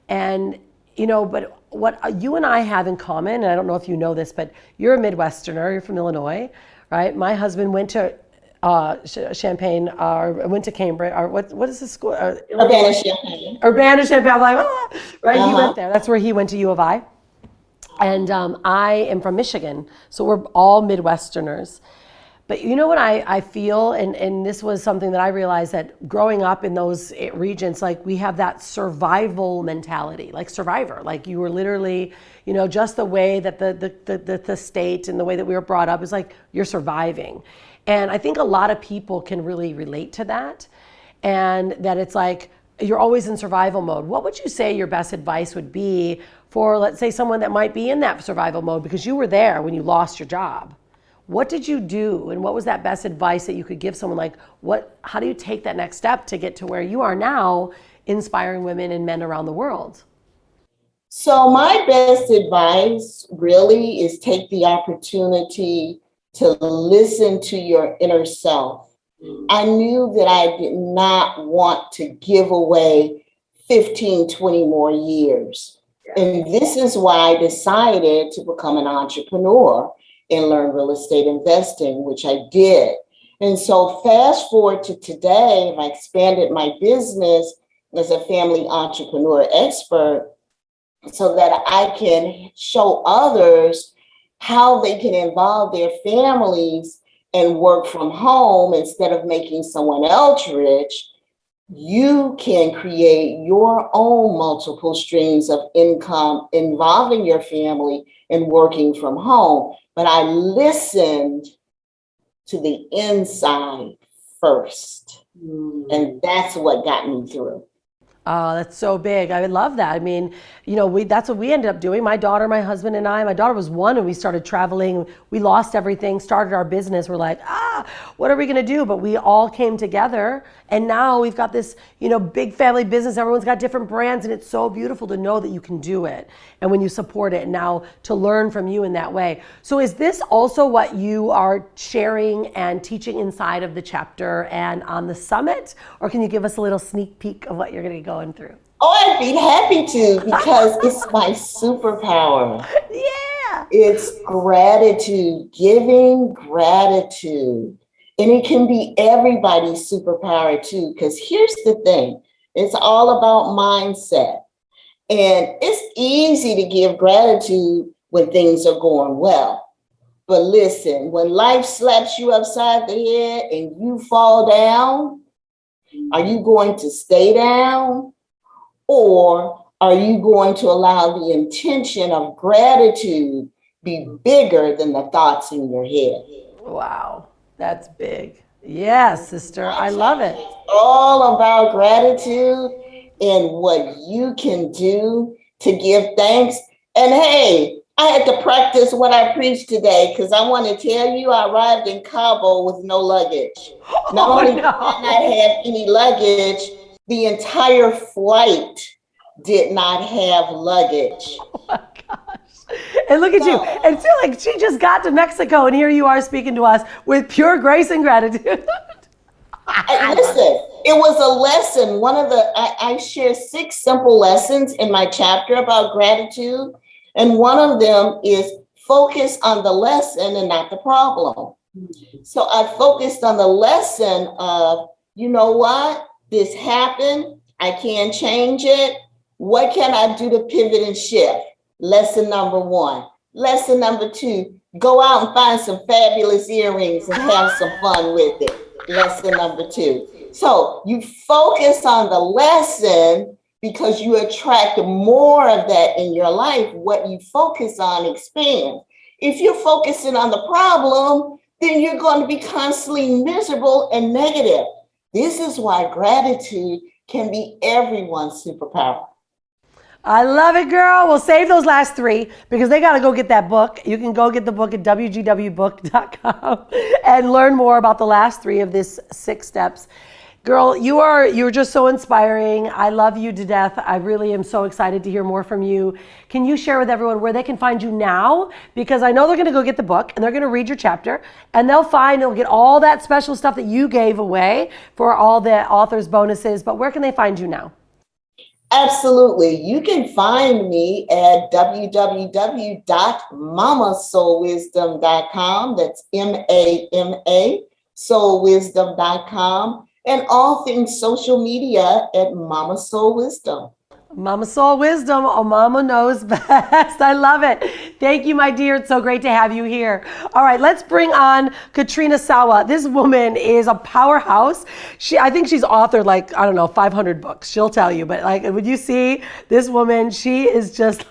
And, you know, but what you and I have in common, and I don't know if you know this, but you're a Midwesterner, you're from Illinois, right? My husband went to Champaign, or went to Cambridge, or what is the school? Urbana-Champaign. Urbana-Champaign, I'm like, right? Uh-huh. He went there. That's where he went to U of I. And I am from Michigan, so we're all Midwesterners. But you know what I feel, and this was something that I realized, that growing up in those regions, like we have that survival mentality, like Survivor, like you were literally, you know, just the way that the state and the way that we were brought up is like you're surviving. And I think a lot of people can really relate to that, and that it's like you're always in survival mode. What would you say your best advice would be for, let's say, someone that might be in that survival mode because you were there when you lost your job? What did you do, and what was that best advice that you could give someone? Like, how do you take that next step to get to where you are now, inspiring women and men around the world? So my best advice really is take the opportunity to listen to your inner self. I knew that I did not want to give away 15, 20 more years. And this is why I decided to become an entrepreneur and learn real estate investing, which I did. And so fast forward to today, I expanded my business as a family entrepreneur expert so that I can show others how they can involve their families and work from home instead of making someone else rich. You can create your own multiple streams of income involving your family and working from home. But I listened to the inside first. And that's what got me through. Oh, that's so big. I love that. I mean, you know, that's what we ended up doing. My daughter, my husband, and I. My daughter was 1 and we started traveling. We lost everything, started our business. We're like, what are we going to do? But we all came together. And now we've got this, you know, big family business. Everyone's got different brands. And it's so beautiful to know that you can do it. And when you support it, and now to learn from you in that way. So is this also what you are sharing and teaching inside of the chapter and on the summit? Or can you give us a little sneak peek of what you're going to go through? Oh, I'd be happy to, because it's my superpower. Yeah. It's gratitude, giving gratitude. And it can be everybody's superpower too, because here's the thing. It's all about mindset. And it's easy to give gratitude when things are going well. But listen, when life slaps you upside the head and you fall down, are you going to stay down, or are you going to allow the intention of gratitude be bigger than the thoughts in your head? Wow, that's big. Yes, sister, I love it. It's all about gratitude and what you can do to give thanks. And hey, I had to practice what I preached today because I want to tell you I arrived in Cabo with no luggage. Not only did I not have any luggage, the entire flight did not have luggage. Oh my gosh. And look at you. And feel like she just got to Mexico and here you are speaking to us with pure grace and gratitude. Listen, it was a lesson. I share 6 simple lessons in my chapter about gratitude. And one of them is focus on the lesson and not the problem. So I focused on the lesson of, you know what? This happened. I can't change it. What can I do to pivot and shift? Lesson number 1. Lesson number 2, go out and find some fabulous earrings and have some fun with it. Lesson number 2. So you focus on the lesson because you attract more of that in your life. What you focus on expands. If you're focusing on the problem, then you're going to be constantly miserable and negative. This is why gratitude can be everyone's superpower. I love it, girl. We'll save those last 3 because they got to go get that book. You can go get the book at wgwbook.com and learn more about the last 3 of this 6 steps. Girl, you're just so inspiring. I love you to death. I really am so excited to hear more from you. Can you share with everyone where they can find you now? Because I know they're going to go get the book and they're going to read your chapter and they'll get all that special stuff that you gave away for all the author's bonuses. But where can they find you now? Absolutely. You can find me at www.mamasoulwisdom.com. That's MAMA, soulwisdom.com. And all things social media at Mama Soul Wisdom. Mama Soul Wisdom, oh, Mama knows best. I love it. Thank you, my dear. It's so great to have you here. All right, let's bring on Katrina Sawa. This woman is a powerhouse. I think she's authored 500 books. She'll tell you. But when you see this woman, she is just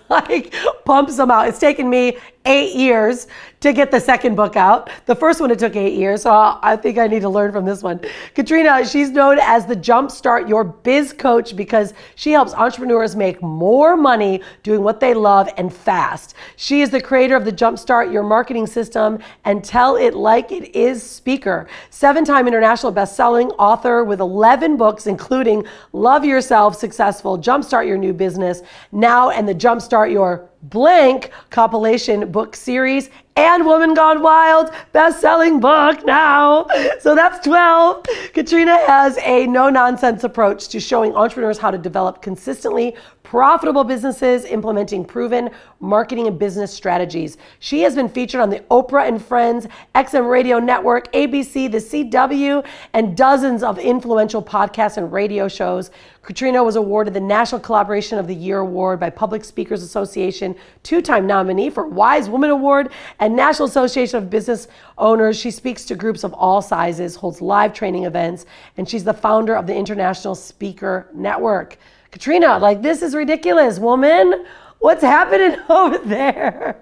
pumps them out. It's taken me 8 years to get the second book out. The first one, it took 8 years, so I think I need to learn from this one. Katrina, she's known as the Jumpstart Your Biz Coach because she helps entrepreneurs make more money doing what they love and fast. She is the creator of the Jumpstart Your Marketing System and Tell It Like It Is speaker, 7-time international best-selling author with 11 books, including Love Yourself Successful, Jumpstart Your New Business, Now, and the Jumpstart Your Blank compilation book series, and Woman Gone Wild best-selling book now. So that's 12. Katrina has a no-nonsense approach to showing entrepreneurs how to develop consistently profitable businesses, implementing proven marketing and business strategies. She has been featured on the Oprah and Friends, XM Radio Network, ABC, the CW, and dozens of influential podcasts and radio shows. Katrina was awarded the National Collaboration of the Year Award by Public Speakers Association, 2-time nominee for Wise Woman Award, and National Association of Business Owners. She speaks to groups of all sizes, holds live training events, and she's the founder of the International Speaker Network. Katrina, this is ridiculous, woman. What's happening over there?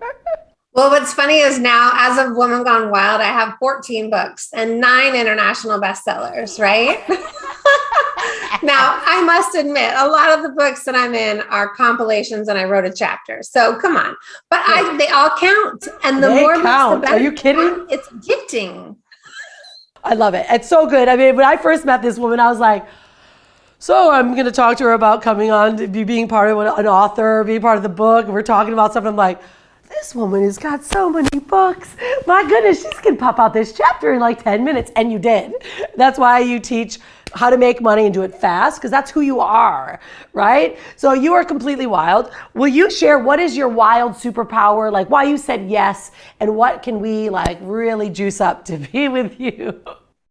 Well, what's funny is now, as of Woman Gone Wild, I have 14 books and 9 international bestsellers, right? Now, I must admit, a lot of the books that I'm in are compilations and I wrote a chapter. So come on. But they all count. And the more count. books, the better. Are you kidding? It's gifting. I love it. It's so good. I mean, when I first met this woman, I was like, so I'm going to talk to her about coming on to being part of an author, being part of the book. And we're talking about something. I'm like, this woman has got so many books. My goodness, she's going to pop out this chapter in 10 minutes. And you did. That's why you teach how to make money and do it fast, because that's who you are, right? So you are completely wild. Will you share what is your wild superpower? Why you said yes, and what can we really juice up to be with you?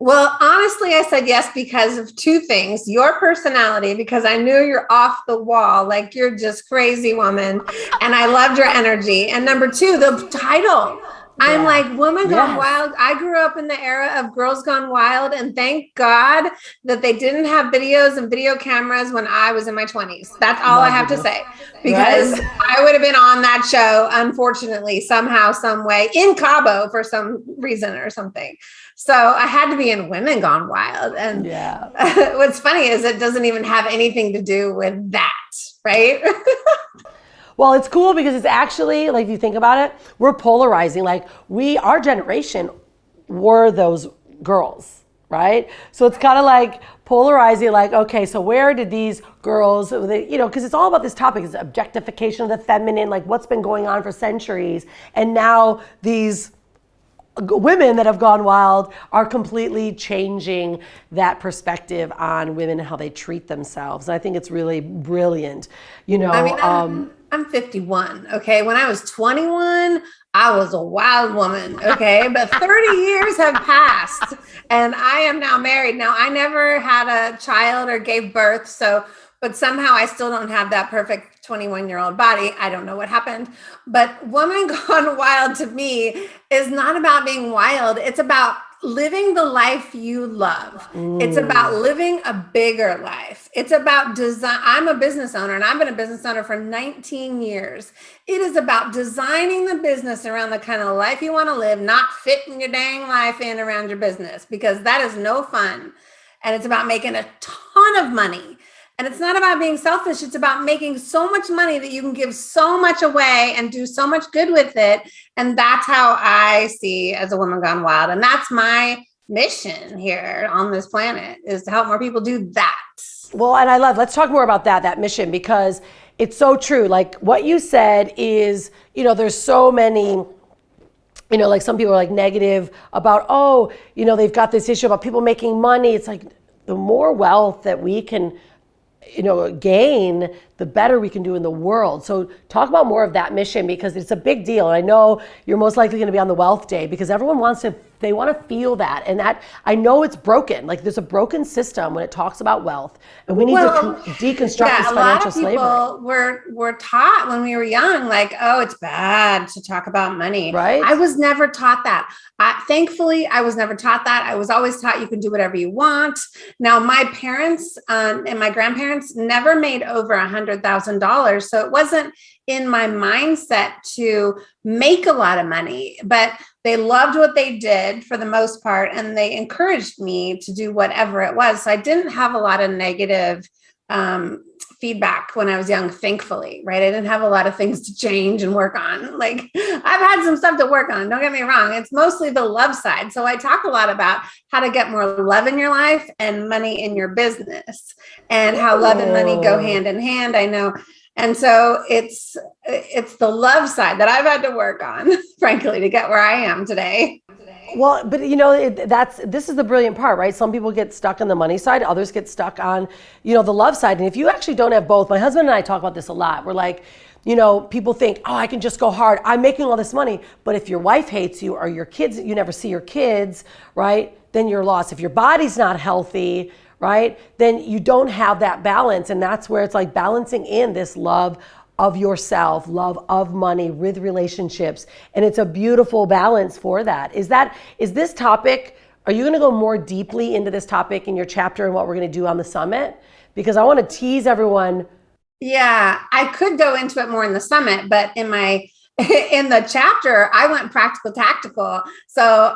Well, honestly, I said yes because of 2 things. Your personality, because I knew you're off the wall, you're just crazy woman. And I loved your energy. And number 2, the title. I'm like, Woman Gone Yes. Wild. I grew up in the era of Girls Gone Wild, and thank God that they didn't have videos and video cameras when I was in my 20s. That's all I have to say, because I would have been on that show, unfortunately, somehow, some way, in Cabo for some reason or something. So I had to be in Women Gone Wild. And what's funny is it doesn't even have anything to do with that, right? Well, it's cool because it's actually, like, if you think about it, we're polarizing. Like, our generation were those girls, right? So it's kind of like polarizing, like, okay, so where did these girls, because it's all about this topic, it's objectification of the feminine, like what's been going on for centuries. And now these women that have gone wild are completely changing that perspective on women and how they treat themselves. And I think it's really brilliant. I'm 51. Okay. When I was 21, I was a wild woman. Okay. But 30 years have passed and I am now married. Now, I never had a child or gave birth. But somehow I still don't have that perfect 21-year-old body. I don't know what happened. But Woman Gone Wild to me is not about being wild. It's about living the life you love. It's about living a bigger life. It's about design. I'm a business owner and I've been a business owner for 19 years. It is about designing the business around the kind of life you want to live, not fitting your dang life in around your business, because that is no fun. And it's about making a ton of money. And it's not about being selfish. It's about making so much money that you can give so much away and do so much good with it. And that's how I see as a woman gone wild. And that's my mission here on this planet, is to help more people do that. Well, and let's talk more about that mission, because it's so true. Like what you said is, there's so many, like some people are like negative about, they've got this issue about people making money. It's like the more wealth that we can gain, the better we can do in the world. So talk about more of that mission, because it's a big deal. And I know you're most likely going to be on the Wealth Day, because everyone want to feel that. And that, I know it's broken. Like there's a broken system when it talks about wealth, and we need to deconstruct this financial slavery. A lot of people were taught when we were young, like, oh, it's bad to talk about money. Right. I was never taught that. Thankfully, I was never taught that. I was always taught you can do whatever you want. Now, my parents and my grandparents never made over $100,000. So it wasn't in my mindset to make a lot of money, but they loved what they did for the most part, and they encouraged me to do whatever it was. So I didn't have a lot of negative feedback when I was young, thankfully, right? I didn't have a lot of things to change and work on. Like I've had some stuff to work on, don't get me wrong. It's mostly the love side. So I talk a lot about how to get more love in your life and money in your business, and how love and money go hand in hand. I know. And so it's the love side that I've had to work on, frankly, to get where I am today. Well, but this is the brilliant part, right? Some people get stuck on the money side, others get stuck on, the love side. And if you actually don't have both, my husband and I talk about this a lot. We're like, people think, oh, I can just go hard. I'm making all this money. But if your wife hates you, or your kids, you never see your kids, right? Then you're lost. If your body's not healthy, right, then you don't have that balance. And that's where it's like balancing in this love of yourself, love of money with relationships. And it's a beautiful balance for that. Is this topic, are you going to go more deeply into this topic in your chapter and what we're going to do on the summit? Because I want to tease everyone. Yeah, I could go into it more in the summit, but in the chapter, I went practical tactical. So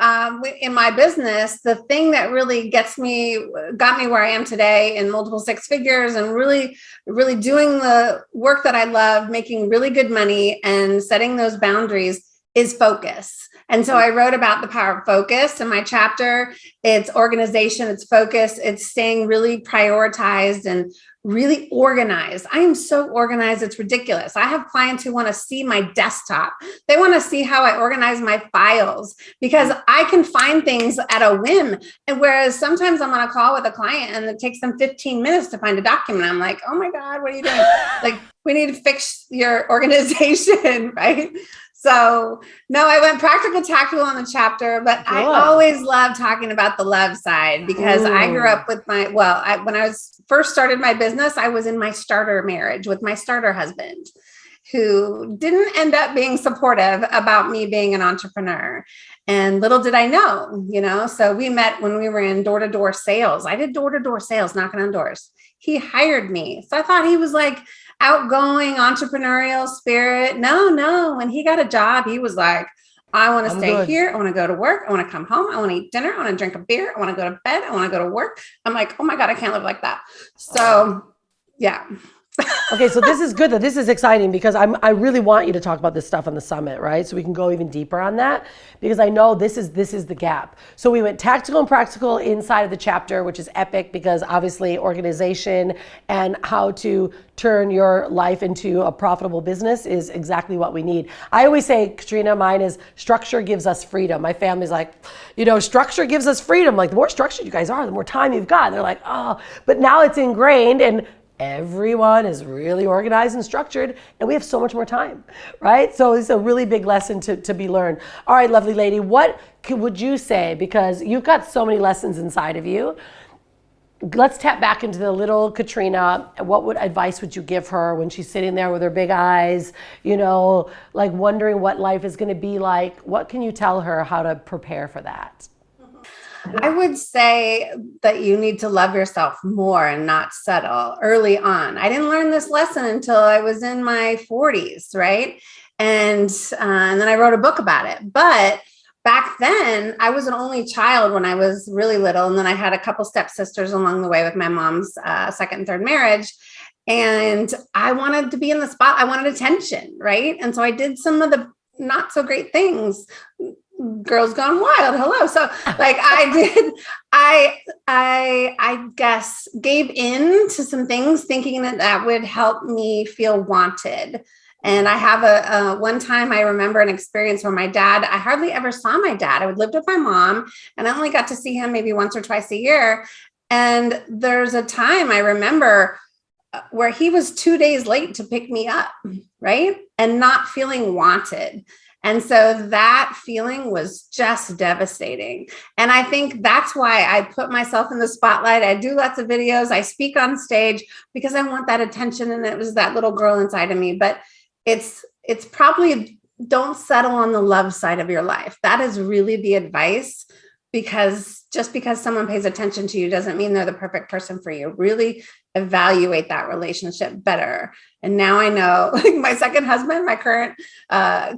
in my business, the thing that really got me where I am today in multiple six figures, and really, really doing the work that I love, making really good money and setting those boundaries, is focus. And so I wrote about the power of focus in my chapter. It's organization, it's focus, it's staying really prioritized and really organized. I am so organized, it's ridiculous. I have clients who want to see my desktop. They want to see how I organize my files, because I can find things at a whim. And whereas sometimes I'm on a call with a client and it takes them 15 minutes to find a document, I'm like, oh my God, what are you doing? Like, we need to fix your organization, right? So no, I went practical tactical on the chapter, but I always love talking about the love side, because I grew up with when I first started my business, I was in my starter marriage with my starter husband, who didn't end up being supportive about me being an entrepreneur. And little did I know, so we met when we were in door-to-door sales. I did door-to-door sales, knocking on doors. He hired me. So I thought he was like outgoing, entrepreneurial spirit. No. When he got a job, he was like, I want to stay here. I want to go to work. I want to come home. I want to eat dinner. I want to drink a beer. I want to go to bed. I want to go to work. I'm like, oh my God, I can't live like that. So yeah. Okay, so this is good. This is exciting because I really want you to talk about this stuff on the summit, right? So we can go even deeper on that because I know this is the gap. So we went tactical and practical inside of the chapter, which is epic because obviously organization and how to turn your life into a profitable business is exactly what we need. I always say, Katrina, mine is structure gives us freedom. My family's like, structure gives us freedom. Like the more structured you guys are, the more time you've got. And they're like, oh, but now it's ingrained and everyone is really organized and structured, and we have so much more time, right? So it's a really big lesson to be learned. All right, lovely lady, what would you say, because you've got so many lessons inside of you, let's tap back into the little Katrina. What advice would you give her when she's sitting there with her big eyes, like wondering what life is gonna be like? What can you tell her how to prepare for that? I would say that you need to love yourself more and not settle early on. I didn't learn this lesson until I was in my 40s, right? And then I wrote a book about it. But back then, I was an only child when I was really little. And then I had a couple stepsisters along the way with my mom's second and third marriage. And I wanted to be in the spot. I wanted attention, right? And so I did some of the not so great things. Girls Gone Wild. Hello. So like I guess gave in to some things thinking that would help me feel wanted. And I have one time I remember an experience where I hardly ever saw my dad. I would live with my mom and I only got to see him maybe once or twice a year. And there's a time I remember where he was 2 days late to pick me up, right? And not feeling wanted. And so that feeling was just devastating. And I think that's why I put myself in the spotlight. I do lots of videos. I speak on stage because I want that attention. And it was that little girl inside of me. But it's probably don't settle on the love side of your life. That is really the advice, because just because someone pays attention to you doesn't mean they're the perfect person for you. Really evaluate that relationship better. And now I know, like my second husband, my current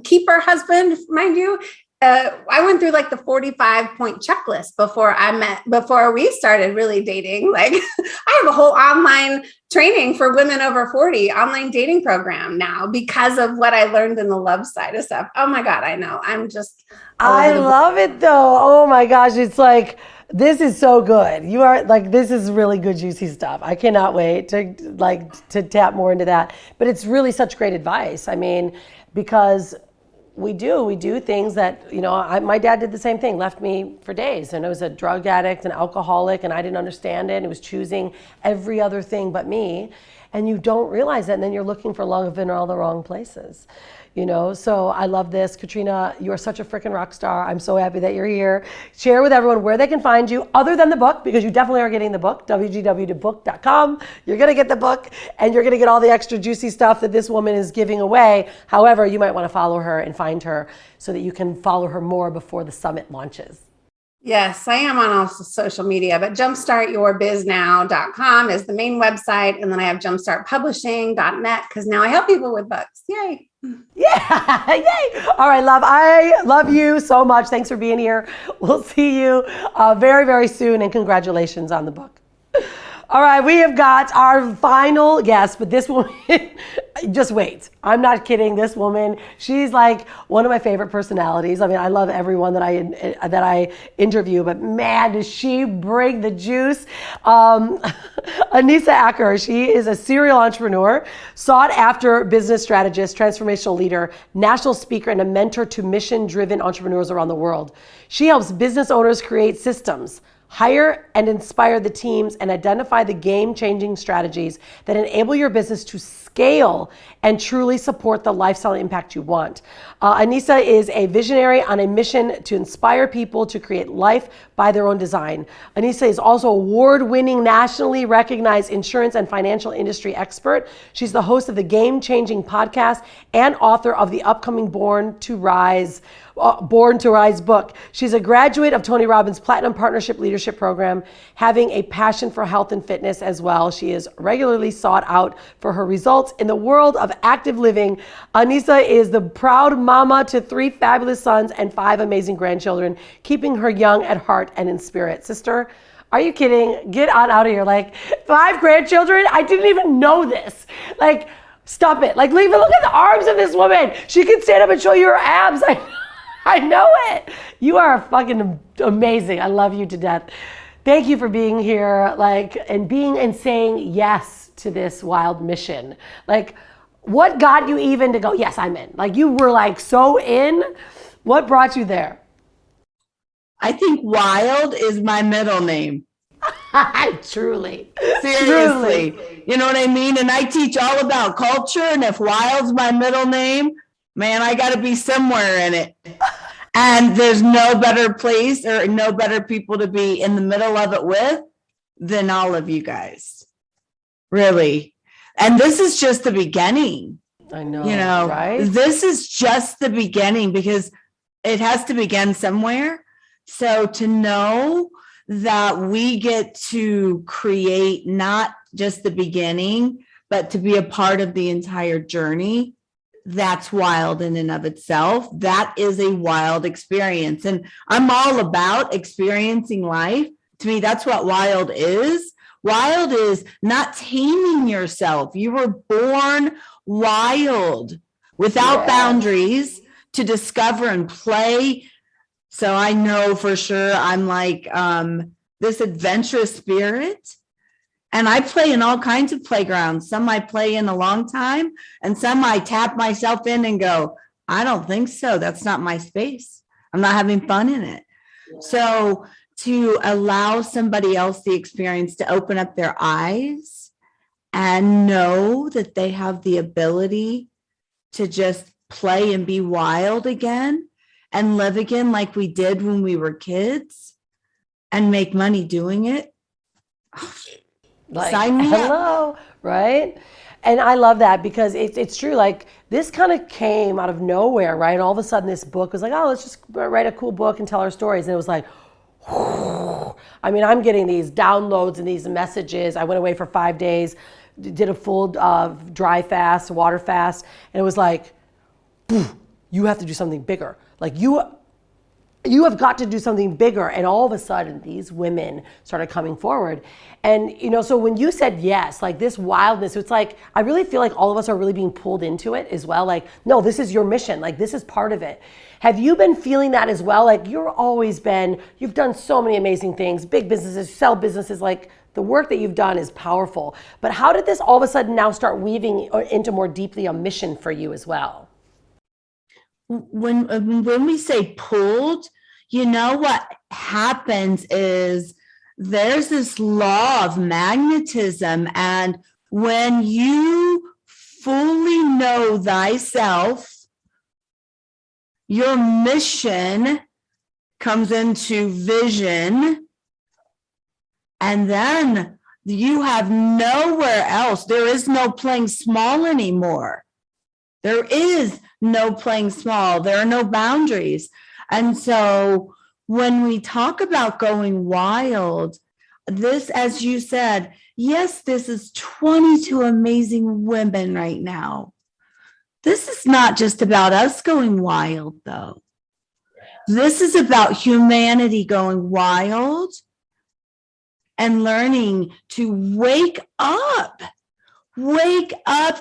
keeper husband, mind you, I went through like the 45-point checklist before we started really dating. Like I have a whole online training for women over 40 online dating program now because of what I learned in the love side of stuff. Oh my God, I know. I love it though. Oh my gosh. It's like, this is so good. You are like, this is really good, juicy stuff. I cannot wait to tap more into that. But it's really such great advice. I mean, because we do things that, my dad did the same thing, left me for days, and I was a drug addict and alcoholic, and I didn't understand it. And he was choosing every other thing but me. And you don't realize that, and then you're looking for love in all the wrong places. So I love this. Katrina, you are such a freaking rock star. I'm so happy that you're here. Share with everyone where they can find you other than the book, because you definitely are getting the book, wgw.book.com. You're going to get the book and you're going to get all the extra juicy stuff that this woman is giving away. However, you might want to follow her and find her so that you can follow her more before the summit launches. Yes, I am on all social media, but jumpstartyourbiznow.com is the main website. And then I have jumpstartpublishing.net because now I help people with books. Yay. Yeah, yay. All right, love. I love you so much. Thanks for being here. We'll see you very, very soon. And congratulations on the book. All right, we have got our final guest, but this woman, just wait. I'm not kidding. This woman, she's like one of my favorite personalities. I mean, I love everyone that I interview, but man, does she bring the juice. Anissa Acker, she is a serial entrepreneur, sought after business strategist, transformational leader, national speaker, and a mentor to mission-driven entrepreneurs around the world. She helps business owners create systems, hire and inspire the teams, and identify the game-changing strategies that enable your business to scale scale and truly support the lifestyle impact you want. Anissa is a visionary on a mission to inspire people to create life by their own design. Anissa is also award-winning, nationally recognized insurance and financial industry expert. She's the host of the game-changing podcast and author of the upcoming Born to Rise book. She's a graduate of Tony Robbins' Platinum Partnership Leadership Program, having a passion for health and fitness as well. She is regularly sought out for her results in the world of active living. Anissa is the proud mama to 3 fabulous sons and 5 amazing grandchildren, keeping her young at heart and in spirit. Sister, are you kidding? Get on out of here. Like, 5 grandchildren? I didn't even know this. Like, stop it. Like, look at the arms of this woman. She can stand up and show you her abs. I know it. You are fucking amazing. I love you to death. Thank you for being here, and saying yes to this wild mission. Like, what got you even to go, yes, I'm in? Like, you were like so in. What brought you there? I think wild is my middle name. Truly. Seriously. Truly. You know what I mean? And I teach all about culture. And if wild's my middle name, man, I got to be somewhere in it. And there's no better place or no better people to be in the middle of it with than all of you guys. Really. And this is just the beginning. I know, right? This is just the beginning because it has to begin somewhere. So to know that we get to create not just the beginning, but to be a part of the entire journey, that's wild in and of itself. That is a wild experience. And I'm all about experiencing life. To me, that's what wild is. Wild is not taming yourself. You were born wild, without boundaries, to discover and play. So I know for sure I'm like this adventurous spirit. And I play in all kinds of playgrounds. Some I play in a long time, and some I tap myself in and go, I don't think so. That's not my space. I'm not having fun in it. So to allow somebody else the experience to open up their eyes and know that they have the ability to just play and be wild again and live again like we did when we were kids and make money doing it. Like, sign me hello, right? And I love that because it's true. Like, this kind of came out of nowhere, right? And all of a sudden this book was like, oh, let's just write a cool book and tell our stories. And it was like, I mean, I'm getting these downloads and these messages. I went away for 5 days, did a full dry fast, water fast. And it was like, you have to do something bigger. Like, you have got to do something bigger. And all of a sudden, these women started coming forward. And, so when you said yes, like this wildness, it's like, I really feel like all of us are really being pulled into it as well. Like, no, this is your mission. Like, this is part of it. Have you been feeling that as well? Like, you've done so many amazing things, big businesses, sell businesses, like the work that you've done is powerful. But how did this all of a sudden now start weaving into more deeply a mission for you as well? When we say pulled, what happens is there's this law of magnetism. And when you fully know thyself, your mission comes into vision. And then you have nowhere else. There is no playing small anymore. There is no playing small. There are no boundaries. And so when we talk about going wild, this, as you said, yes, this is 22 amazing women right now. This is not just about us going wild, though. This is about humanity going wild and learning to wake up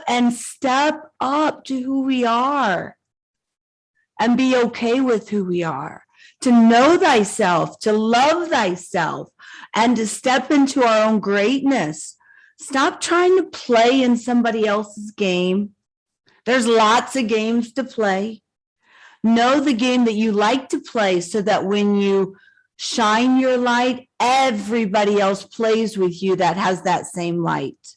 and step up to who we are and be okay with who we are, to know thyself, to love thyself, and to step into our own greatness. Stop trying to play in somebody else's game. There's lots of games to play. Know the game that you like to play so that when you shine your light, everybody else plays with you that has that same light.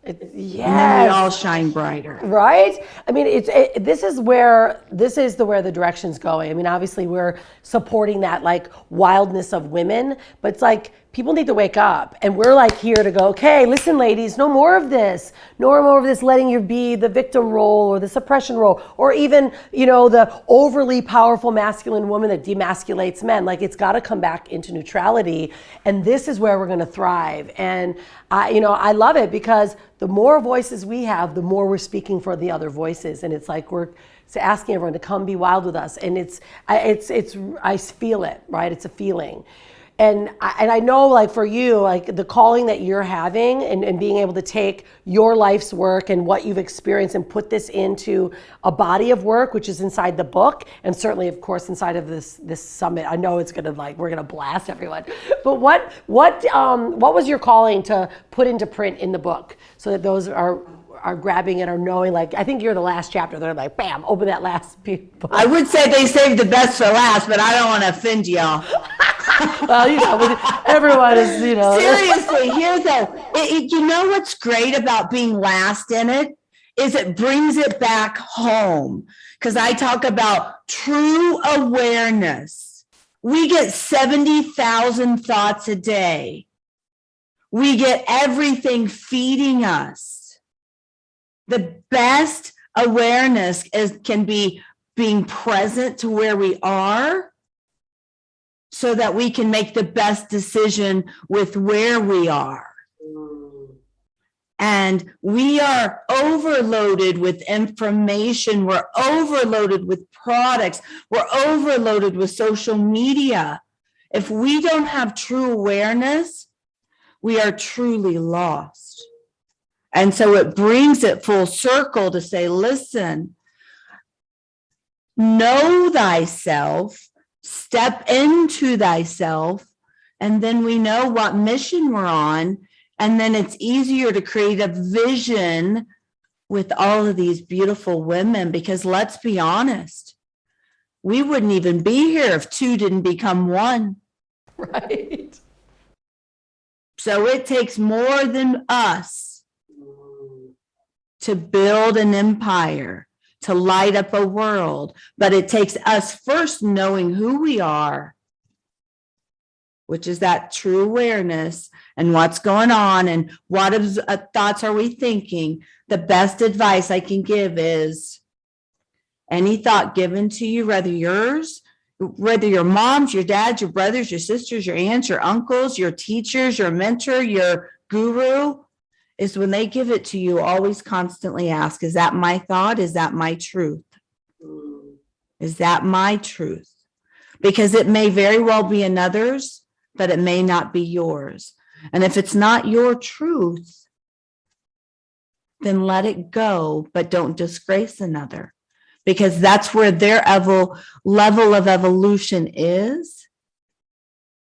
And then we Yes. all shine brighter. Right? I mean, this is where the direction's going. I mean, obviously we're supporting that like wildness of women, but it's like people need to wake up, and we're like here to go, okay, listen, ladies, no more of this. No more of this letting you be the victim role or the suppression role, or even, the overly powerful masculine woman that demasculates men. Like, it's got to come back into neutrality, and this is where we're going to thrive. And I love it, because the more voices we have, the more we're speaking for the other voices. And it's like we're asking everyone to come be wild with us. And I feel it, right? It's a feeling. And I know, like, for you, like the calling that you're having and being able to take your life's work and what you've experienced and put this into a body of work, which is inside the book, and certainly, of course, inside of this summit. I know it's gonna, like, we're gonna blast everyone. But what was your calling to put into print in the book, so that those are grabbing it or knowing, like, I think you're the last chapter. They're like, bam, open that last book. I would say they saved the best for last, but I don't want to offend y'all. Well, everyone is, Seriously, you know what's great about being last in it is it brings it back home. Because I talk about true awareness. We get 70,000 thoughts a day. We get everything feeding us. The best awareness can be being present to where we are, so that we can make the best decision with where we are. And we are overloaded with information. We're overloaded with products. We're overloaded with social media. If we don't have true awareness, we are truly lost. And so it brings it full circle to say, listen, know thyself, step into thyself, and then we know what mission we're on. And then it's easier to create a vision with all of these beautiful women, because let's be honest, we wouldn't even be here if two didn't become one. Right. So it takes more than us to build an empire, to light up a world, but it takes us first knowing who we are, which is that true awareness and what's going on and what thoughts are we thinking. The best advice I can give is any thought given to you, whether your mom's, your dad's, your brothers, your sisters, your aunts, your uncles, your teachers, your mentor, your guru, is when they give it to you, always constantly ask, is that my thought? Is that my truth? Is that my truth? Because it may very well be another's, but it may not be yours. And if it's not your truth, then let it go, but don't disgrace another, because that's where their level of evolution is.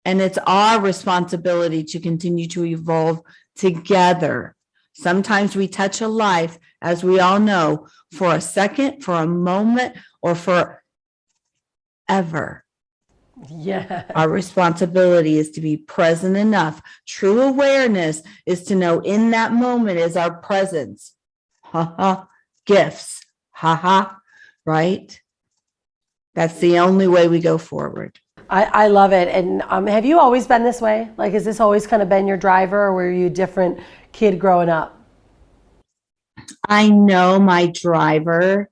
And it's our responsibility to continue to evolve together. Sometimes we touch a life, as we all know, for a second, for a moment, or for ever. Yeah. Our responsibility is to be present enough. True awareness is to know in that moment is our presence. Gifts. Right? That's the only way we go forward. I love it. And have you always been this way? Like, has this always kind of been your driver, or were you a different kid growing up? I know my driver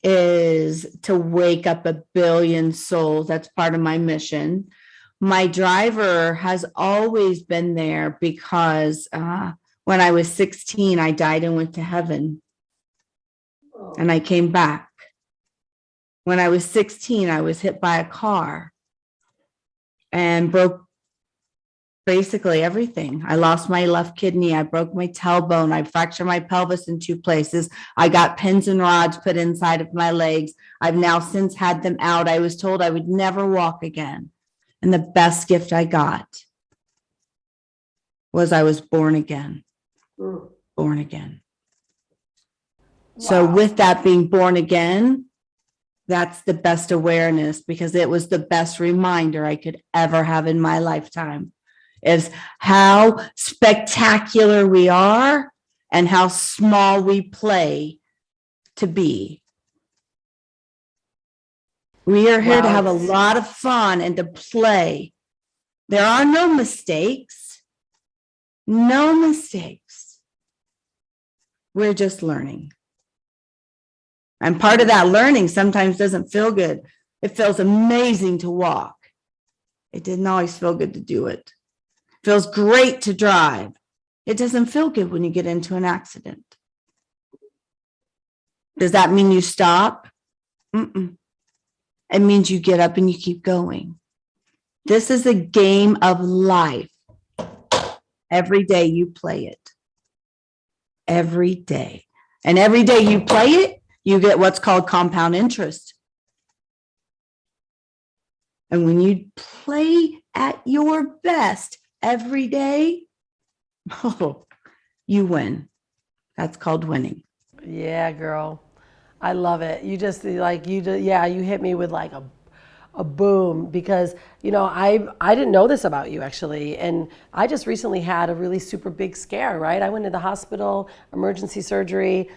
is to wake up a billion souls. That's part of my mission. My driver has always been there because when I was 16, I died and went to heaven. And I came back. When I was 16, I was hit by a car and broke basically everything. I lost my left kidney. I broke my tailbone. I fractured my pelvis in 2 places. I got pins and rods put inside of my legs. I've now since had them out. I was told I would never walk again. And the best gift I got was I was born again. Born again. Wow. So with that being born again, that's the best awareness, because it was the best reminder I could ever have in my lifetime, is how spectacular we are and how small we play to be. We are here to have a lot of fun and to play. There are no mistakes. No mistakes. We're just learning. And part of that learning sometimes doesn't feel good. It feels amazing to walk. It didn't always feel good to do it. It feels great to drive. It doesn't feel good when you get into an accident. Does that mean you stop? Mm-mm. It means you get up and you keep going. This is a game of life. Every day you play it. Every day. And every day you play it, you get what's called compound interest. And when you play at your best every day, oh, you win. That's called winning. Yeah, girl. I love it. You just you hit me with like a boom, because I didn't know this about you actually, and I just recently had a really super big scare, right? I went to the hospital, emergency surgery,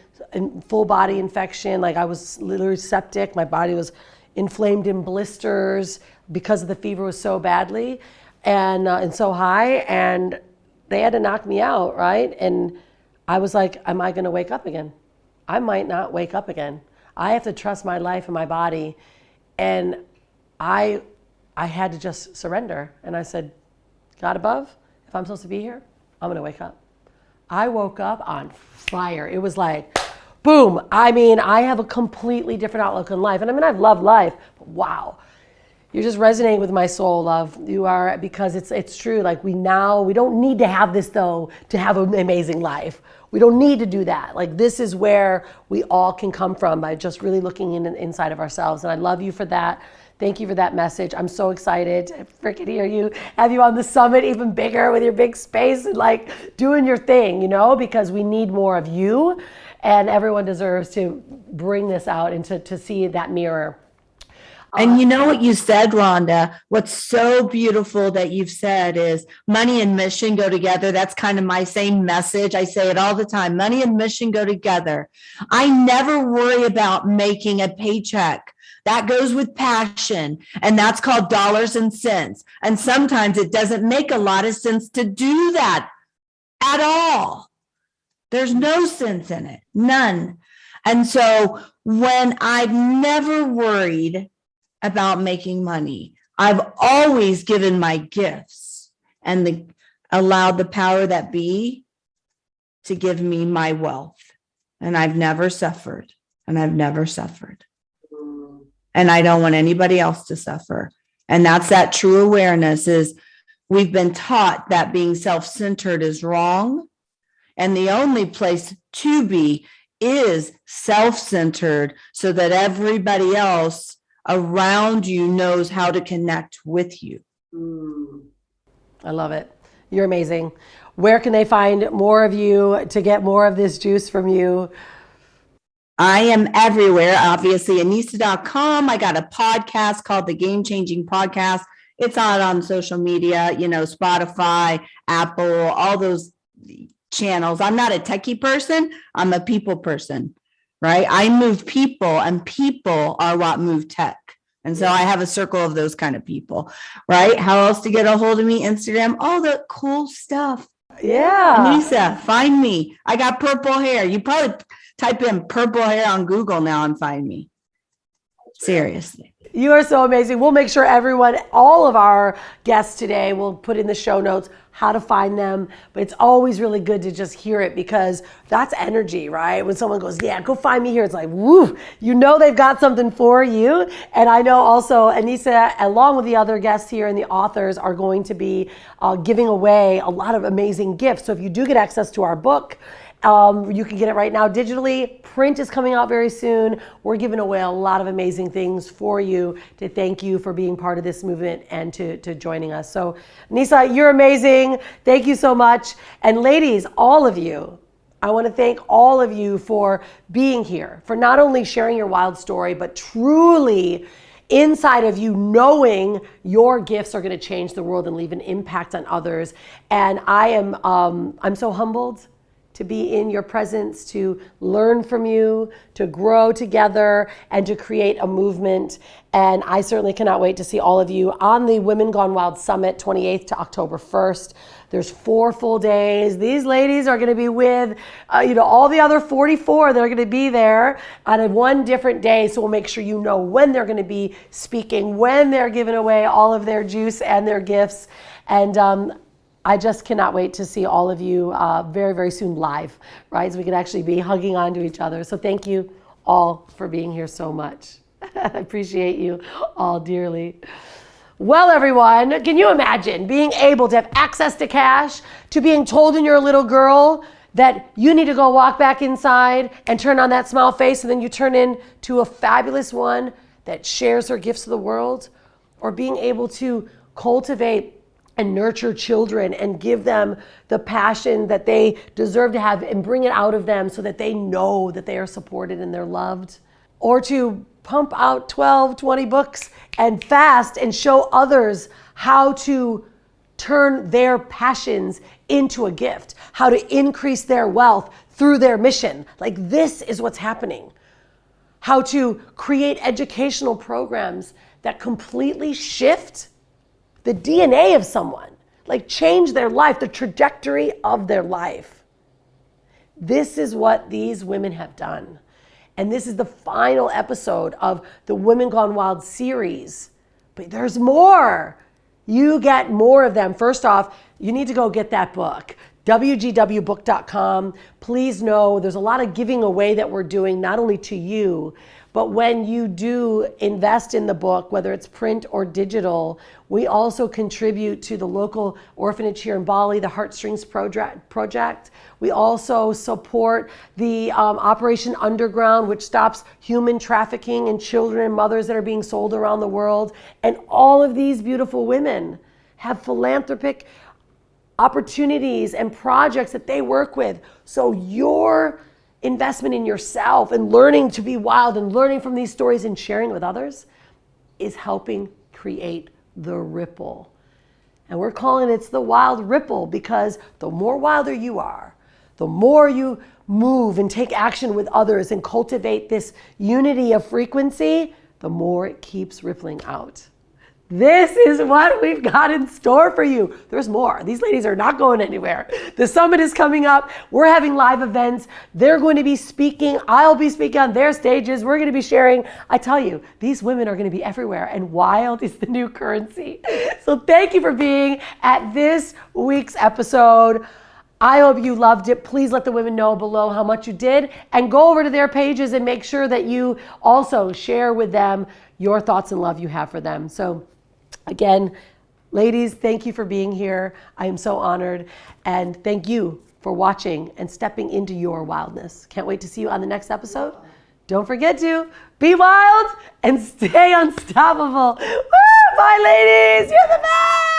full body infection. Like I was literally septic. My body was inflamed in blisters because the fever was so badly and so high, and they had to knock me out, right? And I was like, am I going to wake up again? I might not wake up again. I have to trust my life and my body. And I had to just surrender. And I said, God above, if I'm supposed to be here, I'm going to wake up. I woke up on fire. It was like, boom. I mean, I have a completely different outlook on life. And I mean, I've loved life, but wow. You're just resonating with my soul, love. You are, because it's true. Like we don't need to have this though to have an amazing life. We don't need to do that. Like this is where we all can come from, by just really looking inside of ourselves. And I love you for that. Thank you for that message. I'm so excited to freaking have you on the summit even bigger with your big space and like doing your thing, because we need more of you, and everyone deserves to bring this out and to see that mirror. And you know what you said, Rhonda, what's so beautiful that you've said is money and mission go together. That's kind of my same message. I say it all the time. Money and mission go together. I never worry about making a paycheck. That goes with passion, and that's called dollars and cents. And sometimes it doesn't make a lot of sense to do that at all. There's no sense in it, none. And so when I've never worried about making money, I've always given my gifts and allowed the power that be to give me my wealth. And I've never suffered, and I've never suffered. And I don't want anybody else to suffer. And that's that true awareness is we've been taught that being self-centered is wrong. And the only place to be is self-centered, so that everybody else around you knows how to connect with you. I love it. You're amazing. Where can they find more of you to get more of this juice from you? I am everywhere, obviously. Anissa.com. I got a podcast called The Game Changing Podcast. It's on social media, Spotify, Apple, all those channels. I'm not a techie person. I'm a people person. Right? I move people, and people are what move tech. And so I have a circle of those kind of people, right? How else to get a hold of me? Instagram, all the cool stuff. Yeah. Anissa, find me. I got purple hair. You probably type in purple hair on Google now and find me. Seriously. You are so amazing. We'll make sure everyone, all of our guests today, will put in the show notes how to find them. But it's always really good to just hear it, because that's energy, right? When someone goes, yeah, go find me here. It's like, woo, they've got something for you. And I know also Anissa, along with the other guests here and the authors, are going to be giving away a lot of amazing gifts. So if you do get access to our book, you can get it right now digitally. Print is coming out very soon. We're giving away a lot of amazing things for you to thank you for being part of this movement and to joining us. So Anissa, you're amazing. Thank you so much. And ladies, all of you, I want to thank all of you for being here, for not only sharing your wild story, but truly inside of you knowing your gifts are going to change the world and leave an impact on others. And I'm so humbled to be in your presence, to learn from you, to grow together, and to create a movement. And I certainly cannot wait to see all of you on the Women Gone Wild Summit, 28th to October 1st. There's 4 full days. These ladies are going to be with, all the other 44 that are going to be there on one different day. So we'll make sure you know when they're going to be speaking, when they're giving away all of their juice and their gifts. And I just cannot wait to see all of you very, very soon live, right? So we can actually be hugging onto each other. So thank you all for being here so much. I appreciate you all dearly. Well, everyone, can you imagine being able to have access to cash, to being told when you're a little girl that you need to go walk back inside and turn on that smile face, and then you turn into a fabulous one that shares her gifts to the world? Or being able to cultivate and nurture children and give them the passion that they deserve to have and bring it out of them so that they know that they are supported and they're loved? Or to pump out 12, 20 books and fast and show others how to turn their passions into a gift, how to increase their wealth through their mission. Like, this is what's happening. How to create educational programs that completely shift the DNA of someone, like change their life, the trajectory of their life. This is what these women have done. And this is the final episode of the Women Gone Wild series. But there's more. You get more of them. First off, you need to go get that book, wgwbook.com. Please know there's a lot of giving away that we're doing, not only to you, but when you do invest in the book, whether it's print or digital, we also contribute to the local orphanage here in Bali, the Heartstrings Project. We also support the Operation Underground, which stops human trafficking in children and mothers that are being sold around the world. And all of these beautiful women have philanthropic opportunities and projects that they work with. So your investment in yourself and learning to be wild and learning from these stories and sharing with others is helping create the ripple. And we're calling it the wild ripple because the more wilder you are, the more you move and take action with others and cultivate this unity of frequency, the more it keeps rippling out. This is what we've got in store for you. There's more. These ladies are not going anywhere. The summit is coming up. We're having live events. They're going to be speaking. I'll be speaking on their stages. We're going to be sharing. I tell you, these women are going to be everywhere, and wild is the new currency. So thank you for being at this week's episode. I hope you loved it. Please let the women know below how much you did, and go over to their pages and make sure that you also share with them your thoughts and love you have for them. So again, ladies, thank you for being here. I am so honored. And thank you for watching and stepping into your wildness. Can't wait to see you on the next episode. Don't forget to be wild and stay unstoppable. Woo! Bye, ladies. You're the best.